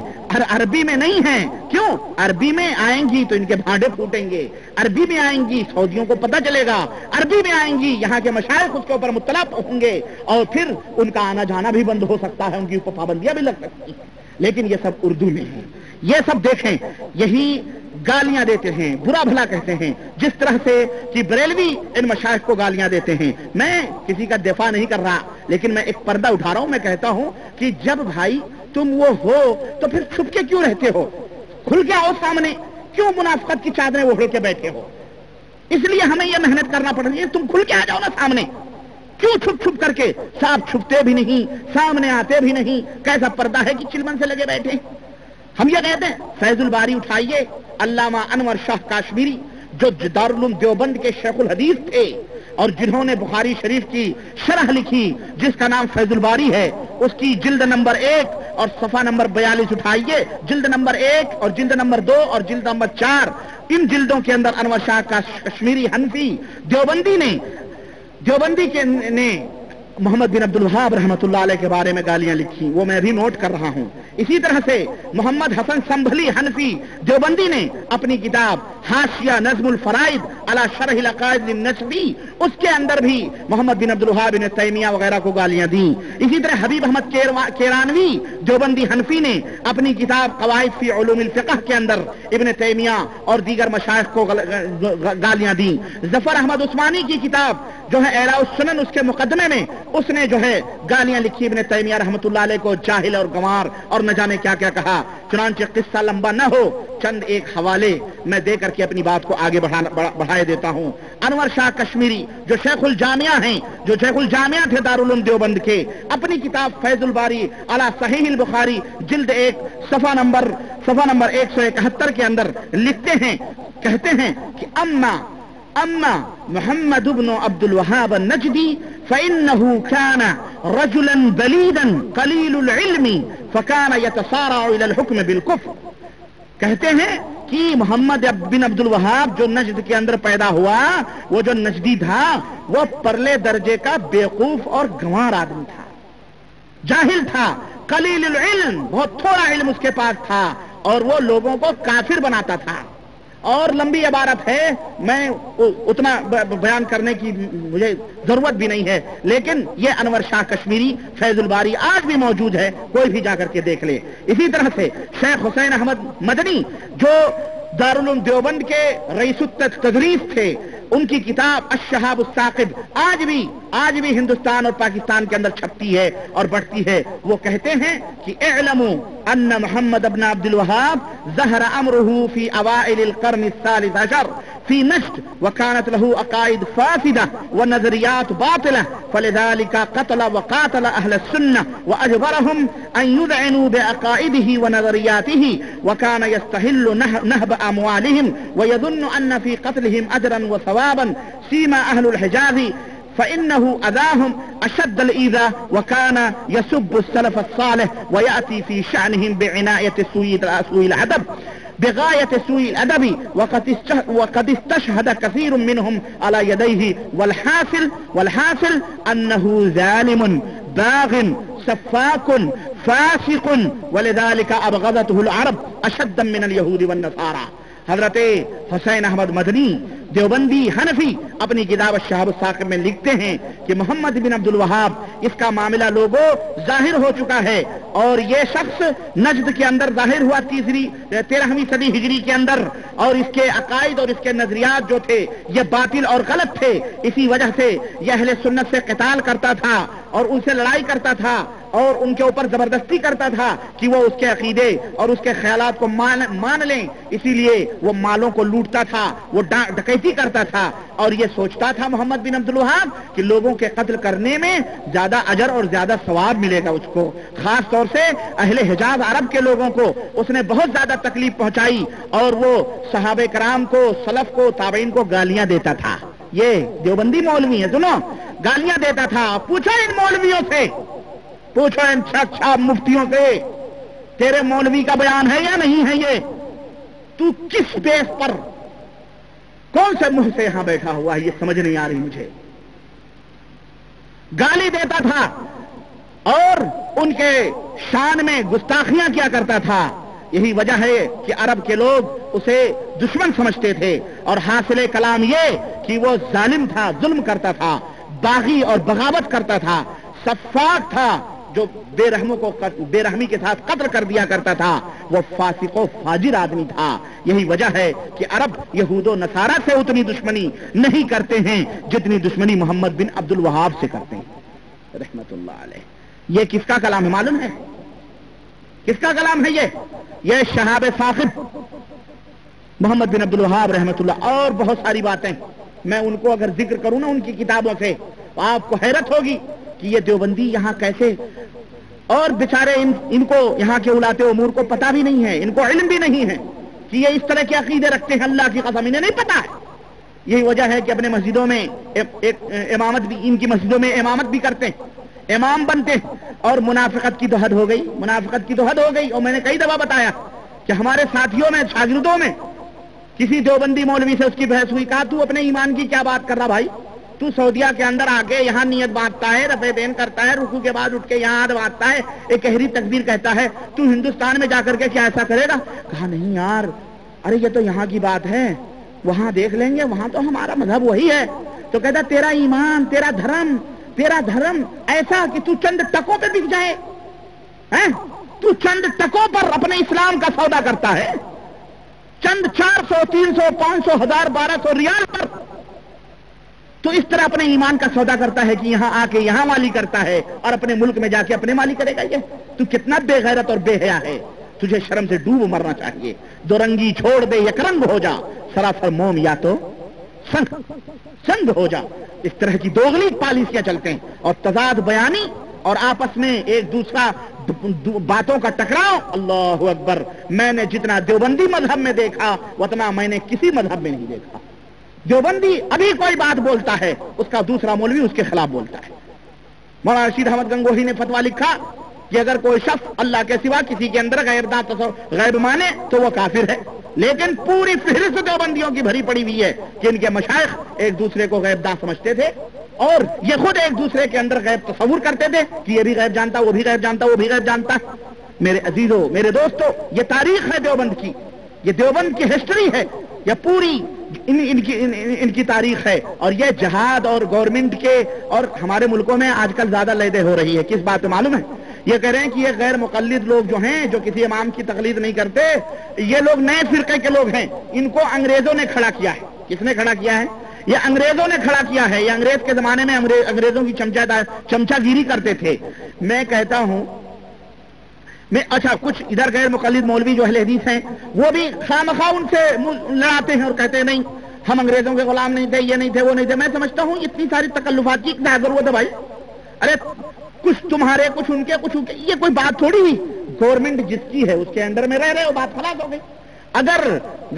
[SPEAKER 1] عربی میں نہیں ہیں۔ کیوں؟ عربی میں آئیں گی تو ان کے بھانڈے پھوٹیں گے، عربی میں آئیں گی سعودیوں کو پتہ چلے گا، عربی میں آئیں گی یہاں کے مشائخ اس کے اوپر مطلع ہوں گے، اور پھر ان کا آنا جانا بھی بند ہو سکتا ہے، ان کی اوپر پابندیاں بھی لگ سکتی ہیں۔ لیکن یہ سب اردو میں ہے۔ یہ سب دیکھیں، یہی گالیاں دیتے ہیں، برا بھلا کہتے ہیں، جس طرح سے کہ بریلوی ان مشائخ کو گالیاں دیتے ہیں۔ میں کسی کا دفاع نہیں کر رہا، لیکن میں ایک پردہ اٹھا رہا ہوں، میں کہتا ہوں کہ جب بھائی تم وہ ہو تو پھر چھپ کے کیوں رہتے ہو؟ کھل کے آؤ سامنے، کیوں منافقت کی چادریں اوڑھ کے بیٹھے ہو؟ اس لیے ہمیں یہ محنت کرنا پڑ رہی ہے، تم کھل کے آ جاؤ نا سامنے، کیوں چھپ کر کے؟ صاحب چھپتے بھی نہیں، سامنے آتے بھی نہیں، کیسا پردہ ہے کہ چلمن سے لگے بیٹھے۔ ہم یہ کہتے ہیں فیض الباری اٹھائیے، علامہ انور شاہ کاشمیری جو دارالعلوم دیوبند کے شیخ الحدیث تھے اور جنہوں نے بخاری شریف کی شرح لکھی جس کا نام فیض الباری ہے، اس کی جلد نمبر 1 اور صفحہ نمبر 42 اٹھائیے، جلد نمبر 1 اور جلد نمبر 2 اور جلد نمبر 4، ان جلدوں کے اندر انور شاہ کشمیری حنفی دیوبندی نے محمد بن عبد الوہاب رحمۃ اللہ علیہ کے بارے میں گالیاں لکھی، وہ میں بھی نوٹ کر رہا ہوں۔ اسی طرح سے محمد حسن سنبھلی حنفی دیوبندی نے اپنی کتاب حاشیہ نظم الفرائض علی شرح العقائد النسبی، اس کے اندر بھی محمد بن عبد الوہاب بن تیمیہ وغیرہ کو گالیاں دیں۔ اسی طرح حبیب احمد کیرانوی دیوبندی حنفی نے اپنی کتاب قواعد فی علوم الفقہ کے اندر ابن تیمیہ اور دیگر مشائخ کو گالیاں دیں۔ ظفر احمد عثمانی کی کتاب جو ہے اعلاء السنن، اس کے مقدمے میں اس نے جو ہے گالیاں لکھی ابن تیمیہ رحمۃ اللہ علیہ کو، جاہل اور گنوار اور نہ جانے کیا کیا کہا۔ چنانچہ قصہ لمبا نہ ہو، چند ایک حوالے میں دے کر کے اپنی بات کو آگے بڑھائے دیتا ہوں۔ انور شاہ کشمیری جو شیخ الجامعہ ہیں، جو شیخ الجامعہ تھے دارالعلوم دیوبند کے، اپنی کتاب فیض الباری علی صحیح البخاری جلد 1 صفحہ نمبر 171 کے اندر لکھتے ہیں، کہتے ہیں کہ اما محمد بن عبد الوهاب النجدي فإنه كان رجلا بلیدا قلیل العلم فکان یتصارع الی الحکم بالکفر. کہتے ہیں کہ محمد بن عبد الوہاب جو نجد کے اندر پیدا ہوا، وہ جو نجدی تھا وہ پرلے درجے کا بیوقوف اور گنوار آدمی تھا، جاہل تھا، قلیل العلم، بہت تھوڑا علم اس کے پاس تھا، اور وہ لوگوں کو کافر بناتا تھا. اور لمبی عبارت ہے، میں اتنا بیان کرنے کی مجھے ضرورت بھی نہیں ہے، لیکن یہ انور شاہ کشمیری فیض الباری آج بھی موجود ہے، کوئی بھی جا کر کے دیکھ لے. اسی طرح سے شیخ حسین احمد مدنی جو دارالعلوم دیوبند کے رئیس التدریس تھے، ان کی کتاب الشہاب الثاقب آج بھی ہندوستان اور پاکستان کے اندر چھپتی ہے اور بڑھتی ہے. وہ کہتے ہیں کہ اعلموا ان محمد ابن عبد الوہاب ظہر امرہ فی اوائل القرن الثالث عشر في نجد وكانت له عقائد فاسدة ونظريات باطلة فلذلك قتل وقاتل أهل السنة وأجبرهم أن يذعنوا بعقائده ونظرياته وكان يستهل نهب أموالهم ويظن أن في قتلهم أجرا وثوابا سيما أهل الحجاز فإنه أذاهم أشد الإيذاء وكان يسب السلف الصالح ويأتي في شأنهم بعناية سوء الأدب بغاية سوء الأدب وقد استشهد كثير منهم على يديه والحاصل أنه ظالم باغ سفاك فاسق ولذلك أبغضته العرب أشد من اليهود والنصارى. حضرت حسین احمد مدنی دیوبندی حنفی اپنی کتاب الشہاب الثاقب میں لکھتے ہیں کہ محمد بن عبد الوہاب اس کا معاملہ لوگوں ظاہر ہو چکا ہے، اور یہ شخص نجد کے اندر ظاہر ہوا 13ویں صدی ہجری کے اندر، اور اس کے عقائد اور اس کے نظریات جو تھے یہ باطل اور غلط تھے. اسی وجہ سے یہ اہل سنت سے قتال کرتا تھا اور ان سے لڑائی کرتا تھا اور ان کے اوپر زبردستی کرتا تھا کہ وہ اس کے عقیدے اور اس کے خیالات کو مان لیں. اسی لیے وہ مالوں کو لوٹتا تھا، وہ ڈکیتی کرتا تھا، اور یہ سوچتا تھا محمد بن عبد الوہاب کہ لوگوں کے قتل کرنے میں زیادہ اجر اور زیادہ ثواب ملے گا اس کو. خاص طور سے اہل حجاز عرب کے لوگوں کو اس نے بہت زیادہ تکلیف پہنچائی، اور وہ صحابہ کرام کو، سلف کو، تابعین کو گالیاں دیتا تھا. یہ دیوبندی مولوی ہے، سنو، گالیاں دیتا تھا. پوچھو ان مولویوں سے، پوچھو ان چھاپ مفتیوں سے، تیرے مولوی کا بیان ہے یا نہیں ہے یہ؟ تو کس بیس پر، کون سے منہ سے یہاں بیٹھا ہوا ہے، یہ سمجھ نہیں آ رہی مجھے. گالی دیتا تھا اور ان کے شان میں گستاخیاں کیا کرتا تھا. یہی وجہ ہے کہ عرب کے لوگ اسے دشمن سمجھتے تھے، اور حاصل کلام یہ کہ وہ ظالم تھا، ظلم کرتا تھا، باغی اور بغاوت کرتا تھا، سفاک تھا، جو بے رحموں کو بے رحمی کے ساتھ قتل کر دیا کرتا تھا، وہ فاسق و فاجر آدمی تھا. یہی وجہ ہے کہ عرب یہود و نصارہ سے اتنی دشمنی نہیں کرتے ہیں جتنی دشمنی محمد بن عبد الوہاب سے کرتے ہیں رحمت اللہ علیہ. یہ کس کا کلام ہے معلوم ہے؟ کس کا کلام ہے یہ شہاب ثاقب محمد بن عبد الوہاب رحمت اللہ. اور بہت ساری باتیں میں ان کو اگر ذکر کروں نا ان کی کتابوں سے تو آپ کو حیرت ہوگی کہ یہ دیوبندی یہاں کیسے، اور بیچارے ان کو یہاں کے الاتے امور کو پتہ بھی نہیں ہے، ان کو علم بھی نہیں ہے کہ یہ اس طرح کے عقیدے رکھتے ہیں. اللہ کی قسم انہیں نہیں پتا ہے. یہی وجہ ہے کہ اپنے مسجدوں میں امامت بھی، ان کی مسجدوں میں امامت بھی کرتے ہیں، امام بنتے ہیں. اور منافقت کی تو حد ہو گئی، منافقت کی تو حد ہو گئی. اور میں نے کئی دفعہ بتایا کہ ہمارے ساتھیوں میں، شاگردوں میں کسی دیوبندی مولوی سے اس کی بحث ہوئی، کہا تو اپنے ایمان کی کیا بات کر رہا بھائی؟ تو سعودیہ کے اندر آ کے یہاں نیت باندھتا ہے، رفع دین کرتا ہے، رکوع کے بعد اٹھ کے یہاں ہاتھ باندھتا ہے، ایک گہری تکبیر کہتا ہے، تو ہندوستان میں جا کر کے کیا ایسا کرے گا؟ کہا نہیں یار، ارے یہ تو یہاں کی بات ہے، وہاں دیکھ لیں گے، وہاں تو ہمارا مذہب وہی ہے. تو کہتا تیرا ایمان، تیرا دھرم ایسا کہ تو چند ٹکوں پہ بک جائے، تو چند ٹکوں پر اپنے اسلام کا سودا کرتا ہے، چند 400 300 500 1000 1200 ریال پر تو اس طرح اپنے ایمان کا سودا کرتا ہے کہ یہاں آ کے یہاں مالی کرتا ہے اور اپنے ملک میں جا کے اپنے مالی کرے گا. یہ تو کتنا بے غیرت اور بے حیا ہے، تجھے شرم سے ڈوب مرنا چاہیے. دو رنگی چھوڑ دے، یک رنگ ہو جا، سراسر موم یا تو سنگ ہو جا. اس طرح کی دوغلی پالیسیاں چلتے ہیں، اور تضاد بیانی اور آپس میں ایک دوسرا باتوں کا ٹکراؤ. اللہ اکبر، میں نے جتنا دیوبندی مذہب میں دیکھا اتنا میں نے کسی مذہب میں نہیں دیکھا. دیوبندی ابھی کوئی بات بولتا ہے، اس کا دوسرا مولوی اس کے خلاف بولتا ہے. مولانا رشید احمد گنگوہی نے فتویٰ لکھا کہ اگر کوئی شخص اللہ کے سوا کسی کے اندر غیب مانے تو وہ کافر ہے، لیکن پوری فہرست دیوبندیوں کی بھری پڑی ہوئی ہے کہ ان کے مشائخ ایک دوسرے کو غیب داں سمجھتے تھے اور یہ خود ایک دوسرے کے اندر غیب تصور کرتے تھے کہ یہ بھی غیب جانتا، وہ بھی غیب جانتا، وہ بھی غیب جانتا۔ میرے عزیزوں، میرے دوستوں، یہ تاریخ ہے دیوبند کی، یہ دیوبند کی ہسٹری ہے، یہ پوری ان کی تاریخ ہے۔ اور یہ جہاد اور گورنمنٹ کے اور ہمارے ملکوں میں آج کل زیادہ لیدے ہو رہی ہے، کس بات میں معلوم ہے؟ یہ کہہ رہے ہیں کہ یہ غیر مقلد لوگ جو ہیں، جو کسی امام کی تقلید نہیں کرتے، یہ لوگ نئے فرقے کے لوگ ہیں، ان کو انگریزوں نے کھڑا کیا ہے۔ کس نے کھڑا کیا ہے؟ یہ انگریزوں نے کھڑا کیا ہے۔ یہ انگریز کے زمانے میں انگریزوں کی چمچا گیری کرتے تھے۔ میں کہتا ہوں اچھا، کچھ ادھر غیر مقلد مولوی جو اہل حدیث ہیں وہ بھی خامخواہ ان سے لڑاتے ہیں اور کہتے ہیں نہیں ہم انگریزوں کے غلام نہیں تھے، یہ نہیں تھے، وہ نہیں تھے۔ میں سمجھتا ہوں اتنی ساری تکلفات کی کیا ضرورت ہے بھائی؟ ارے کچھ تمہارے، کچھ ان کے، کچھ ان کے، یہ کوئی بات تھوڑی ہوئی؟ گورنمنٹ جس کی ہے اس کے انڈر میں رہ رہے ہو، بات خلاص ہو گئی۔ اگر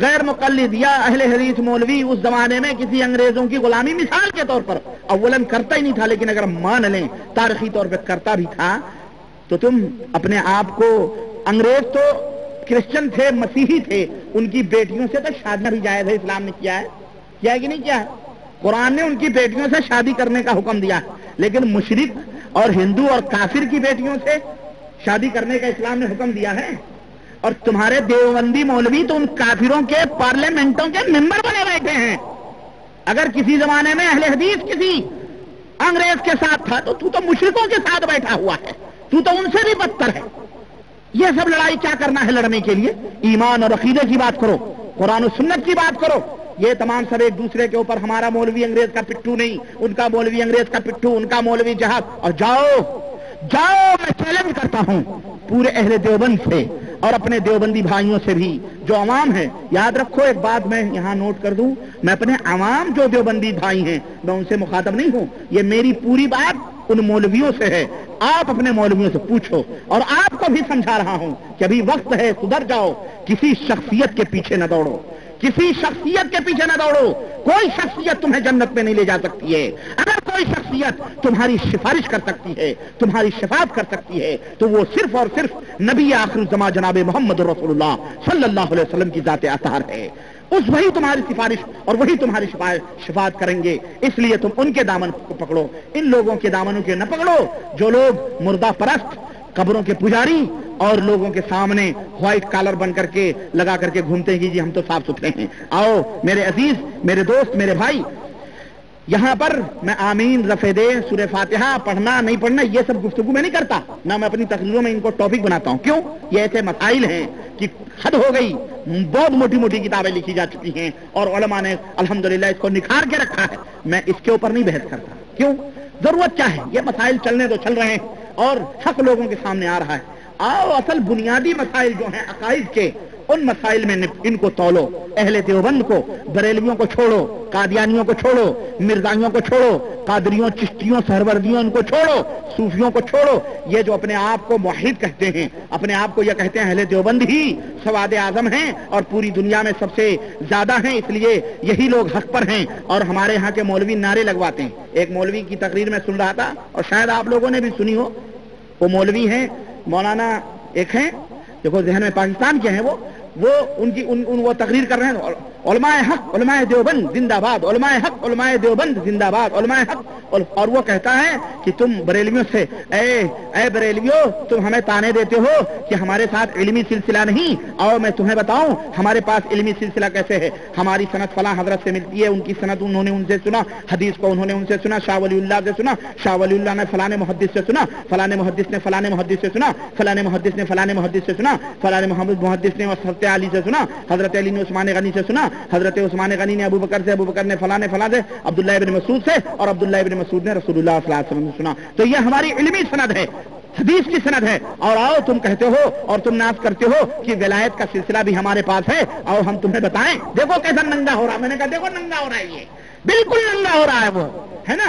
[SPEAKER 1] غیر مقلد یا اہل حدیث مولوی اس زمانے میں کسی انگریزوں کی غلامی مثال کے طور پر اولاً کرتا ہی نہیں تھا، لیکن اگر مان لیں تاریخی طور پہ کرتا بھی تھا، تو تم اپنے آپ کو، انگریز تو کرسچن تھے، مسیحی تھے، ان کی بیٹیوں سے تو شادی بھی جائز ہے، اسلام نے کیا ہے کہ نہیں کیا ہے؟ قرآن نے ان کی بیٹیوں سے شادی کرنے کا حکم دیا، لیکن مشرک اور ہندو اور کافر کی بیٹیوں سے شادی کرنے کا اسلام نے حکم دیا ہے۔ اور تمہارے دیوبندی مولوی تو ان کافروں کے پارلیمنٹوں کے ممبر بنے بیٹھے ہیں۔ اگر کسی زمانے میں اہل حدیث کسی انگریز کے ساتھ تھا تو تو مشرکوں کے ساتھ بیٹھا ہوا ہے، تو ان سے بھی بدتر ہے۔ یہ سب لڑائی کیا کرنا ہے لڑنے کے لیے؟ ایمان اور عقیدے کی بات کرو، قرآن و سنت کی بات کرو۔ یہ تمام سب ایک دوسرے کے اوپر ہمارا مولوی انگریز کا پٹھو نہیں، ان کا مولوی انگریز کا پٹھو، ان کا مولوی جہاد، اور جاؤ میں چیلنج کرتا ہوں پورے اہل دیوبند سے اور اپنے دیوبندی بھائیوں سے بھی جو عوام ہے۔ یاد رکھو ایک بات میں یہاں نوٹ کر دوں، میں اپنے عوام جو دیوبندی بھائی ہیں میں ان سے مخاطب نہیں ہوں، یہ میری پوری بات ان مولویوں سے ہے۔ آپ اپنے مولویوں سے پوچھو، اور آپ کو بھی سمجھا رہا ہوں کہ ابھی وقت ہے، سدھر جاؤ، کسی شخصیت کے پیچھے نہ دوڑو، کسی شخصیت کے پیچھے نہ دوڑو۔ کوئی شخصیت تمہیں جنت میں نہیں لے جا سکتی ہے۔ اگر کوئی شخصیت تمہاری سفارش کر سکتی ہے، تمہاری شفاعت کر سکتی ہے، تو وہ صرف اور صرف نبی آخر الزماں جناب محمد رسول اللہ صلی اللہ علیہ وسلم کی ذات اطہر ہے۔ وہی تمہاری سفارش اور وہی تمہاری شفاعت کریں گے۔ اس لیے تم ان کے دامن کو پکڑو، ان لوگوں کے دامنوں کے نہ پکڑو جو لوگ مردہ پرست، قبروں کے پجاری اور لوگوں کے سامنے وائٹ کالر بن کر کے لگا کر کے گھومتے ہیں جی ہم تو صاف ستھرے ہیں۔ آؤ میرے عزیز، میرے دوست، میرے بھائی، یہاں پر میں آمین، رفع دے، سورہ فاتحہ پڑھنا نہیں پڑھنا یہ سب گفتگو میں نہیں کرتا، نہ میں اپنی تقریروں میں ان کو ٹاپک بناتا ہوں۔ کیوں؟ یہ ایسے مسائل ہیں کہ حد ہو گئی، بہت موٹی موٹی کتابیں لکھی جا چکی ہیں اور علماء نے الحمدللہ اس کو نکھار کے رکھا ہے۔ میں اس کے اوپر نہیں بحث کرتا۔ کیوں؟ ضرورت کیا ہے؟ یہ مسائل چلنے تو چل رہے ہیں اور حق لوگوں کے سامنے آ رہا ہے۔ آؤ اصل بنیادی مسائل جو ہیں عقائد کے، ان مسائل میں ان کو تولو۔ اہل دیوبند کو، بریلویوں کو چھوڑو، قادیانیوں کو چھوڑو، مرزائیوں کو چھوڑو، قادریوں، چشتیوں، سہروردیوں ان کو چھوڑو، صوفیوں کو چھوڑو۔ یہ جو اپنے آپ کو موحد کہتے ہیں، اپنے آپ کو یہ کہتے ہیں اہل دیوبند ہی سواد اعظم ہیں اور پوری دنیا میں سب سے زیادہ ہیں، اس لیے یہی لوگ حق پر ہیں۔ اور ہمارے ہاں کے مولوی نعرے لگواتے ہیں۔ ایک مولوی کی تقریر میں سن رہا تھا اور شاید آپ لوگوں نے بھی سنی ہو، وہ مولوی ہیں مولانا ایک ہیں، دیکھو ذہن میں پاکستان کے ہیں، وہ تقریر کر رہے ہیں، علماء حق علماء دیوبند زندہ باد، علماء حق علماء دیوبند زندہ باد، علماء حق۔ اور وہ کہتا ہے کہ تم بریلویوں سے، اے بریلویوں، تم ہمیں تانے دیتے ہو کہ ہمارے ساتھ علمی سلسلہ نہیں، اور میں تمہیں بتاؤں ہمارے پاس علمی سلسلہ کیسے ہے۔ ہماری سند فلاں حضرت سے ملتی ہے، ان کی سند انہوں نے ان سے سنا، حدیث کو انہوں نے ان سے سنا، شاہ ولی اللہ سے سنا، شاہ ولی اللہ نے فلاں محدث سے سنا، فلاں محدث نے فلاں محدث سے سنا، فلاں محدث نے فلاں محدث سے سنا، فلاں محدث نے حضرت علی سے سنا، حضرت علی نے عثمان غنی سے سنا، حضرت عثمان غنی نے ابو بکر سے، ابو بکر نے فلاں سے، عبداللہ ابن مسعود سے، اور عبداللہ ابن مسعود نے رسول اللہ صلی اللہ علیہ وسلم سے سنا۔ تو یہ ہماری علمی سند ہے، حدیث کی سند ہے۔ اور آؤ تم کہتے ہو اور تم ناز کرتے ہو کہ ولایت کا سلسلہ بھی ہمارے پاس ہے، اور ہم تمہیں بتائیں۔ دیکھو کیسا ننگا ہو رہا ہے، میں نے کہا دیکھو ننگا ہو رہا ہے، یہ بالکل ننگا ہو رہا ہے وہ۔ ہے نا,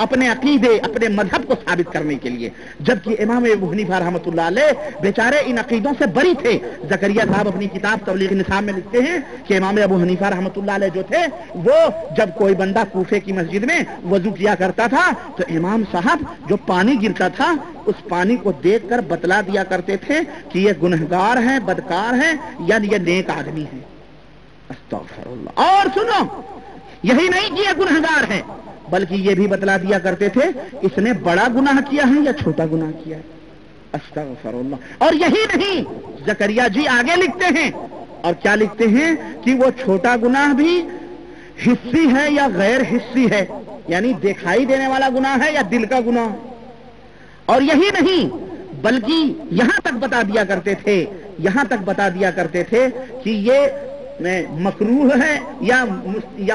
[SPEAKER 1] اپنے عقیدے اپنے مذہب کو ثابت کرنے کے لیے، جبکہ امام ابو حنیفہ رحمۃ اللہ علیہ بیچارے ان عقیدوں سے بری تھے۔ زکریا صاحب اپنی کتاب تبلیغ نصاب میں لکھتے ہیں کہ امام ابو حنیفہ رحمۃ اللہ علیہ جو تھے وہ جب کوئی بندہ کوفے کی مسجد میں وضو کیا کرتا تھا تو امام صاحب جو پانی گرتا تھا اس پانی کو دیکھ کر بتلا دیا کرتے تھے کہ یہ گنہگار ہے، بدکار ہے یا یہ نیک آدمی ہے۔ استغفر اللہ۔ اور سنو، یہی نہیں کہ یہ گنہگار ہے، بلکہ یہ بھی بتلا دیا کرتے تھے اس نے بڑا گناہ کیا ہے یا چھوٹا گناہ کیا ہے۔ استغفر اللہ۔ اور یہی نہیں، زکریا جی آگے لکھتے ہیں، اور کیا لکھتے ہیں کہ وہ چھوٹا گناہ بھی حسی ہے یا غیر حسی ہے، یعنی دکھائی دینے والا گناہ ہے یا دل کا گناہ۔ اور یہی نہیں بلکہ یہاں تک بتا دیا کرتے تھے کہ یہ مکروہ ہے یا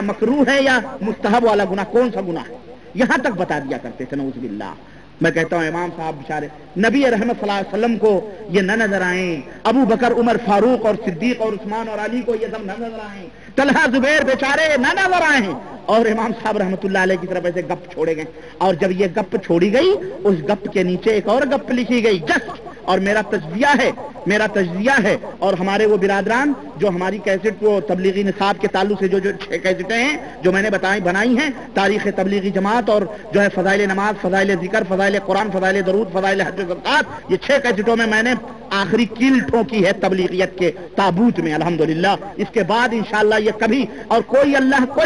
[SPEAKER 1] مکروہ ہے یا مستحب والا گناہ کون سا گناہ ہے، یہاں تک بتا دیا کرتے تھے۔ نعوذ باللہ۔ میں کہتا ہوں امام صاحب بیچارے نبی رحمت صلی اللہ علیہ وسلم کو یہ نہ نظر آئیں، ابو بکر عمر فاروق اور صدیق اور عثمان اور علی کو یہ سب نہ نظر آئیں، طلحہ زبیر بیچارے نہ نظر آئیں، اور امام صاحب رحمت اللہ علیہ کی طرف ایسے گپ چھوڑے گئے۔ اور جب یہ گپ چھوڑی گئی اس گپ کے نیچے ایک اور گپ لکھی گئی جسٹ، اور میرا تجزیہ ہے اور ہمارے وہ برادران جو ہماری کیسٹ کو تبلیغی نصاب کے تعلق سے جو 6 کیسٹیں ہیں جو میں نے بنائی ہیں، تاریخ تبلیغی جماعت اور جو ہے فضائل نماز، فضائل ذکر، فضائل قرآن، فضائل درود، فضائل حج و زکات، یہ 6 کیسٹوں میں نے آخری کیل ٹھوکی ہے تبلیغیت کے تابوت میں الحمدللہ۔ اس کے بعد انشاءاللہ یہ کبھی اور کوئی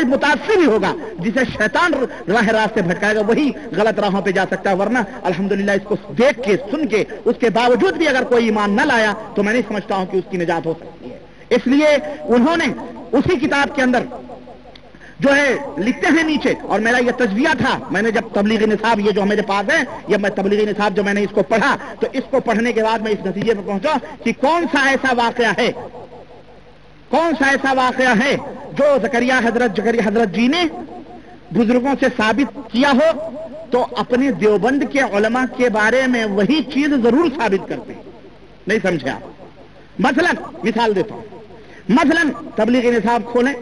[SPEAKER 1] متاثر ہی ہوگا جسے شیطان راہ راست سے بھٹکائے گا وہی غلط راہوں پہ جا سکتا ہے، ورنہ الحمدللہ اس کو دیکھ کے سن کے اس کے باوجود بھی اگر کوئی ایمان نہ لایا تو میں نہیں سمجھتا ہوں کہ اس کی نجات ہو سکتی ہے۔ اس لیے انہوں نے اسی کتاب کے اندر جو ہے لکھتے ہیں نیچے، اور میرا یہ تجزیہ تھا، میں نے جب تبلیغی نصاب یہ جو میرے پاس ہے، یہ میں تبلیغی نصاب جو میں نے اس کو پڑھا تو اس کو پڑھنے کے بعد میں اس نتیجے پر پہنچا کہ کون سا ایسا واقعہ ہے جو زکریا حضرت جی نے بزرگوں سے ثابت کیا ہو تو اپنے دیوبند کے علماء کے بارے میں وہی چیز ضرور ثابت کرتے ہیں۔ نہیں سمجھے آپ؟ مثلا مثال دیتا ہوں، مثلا تبلیغی نصاب کھولیں،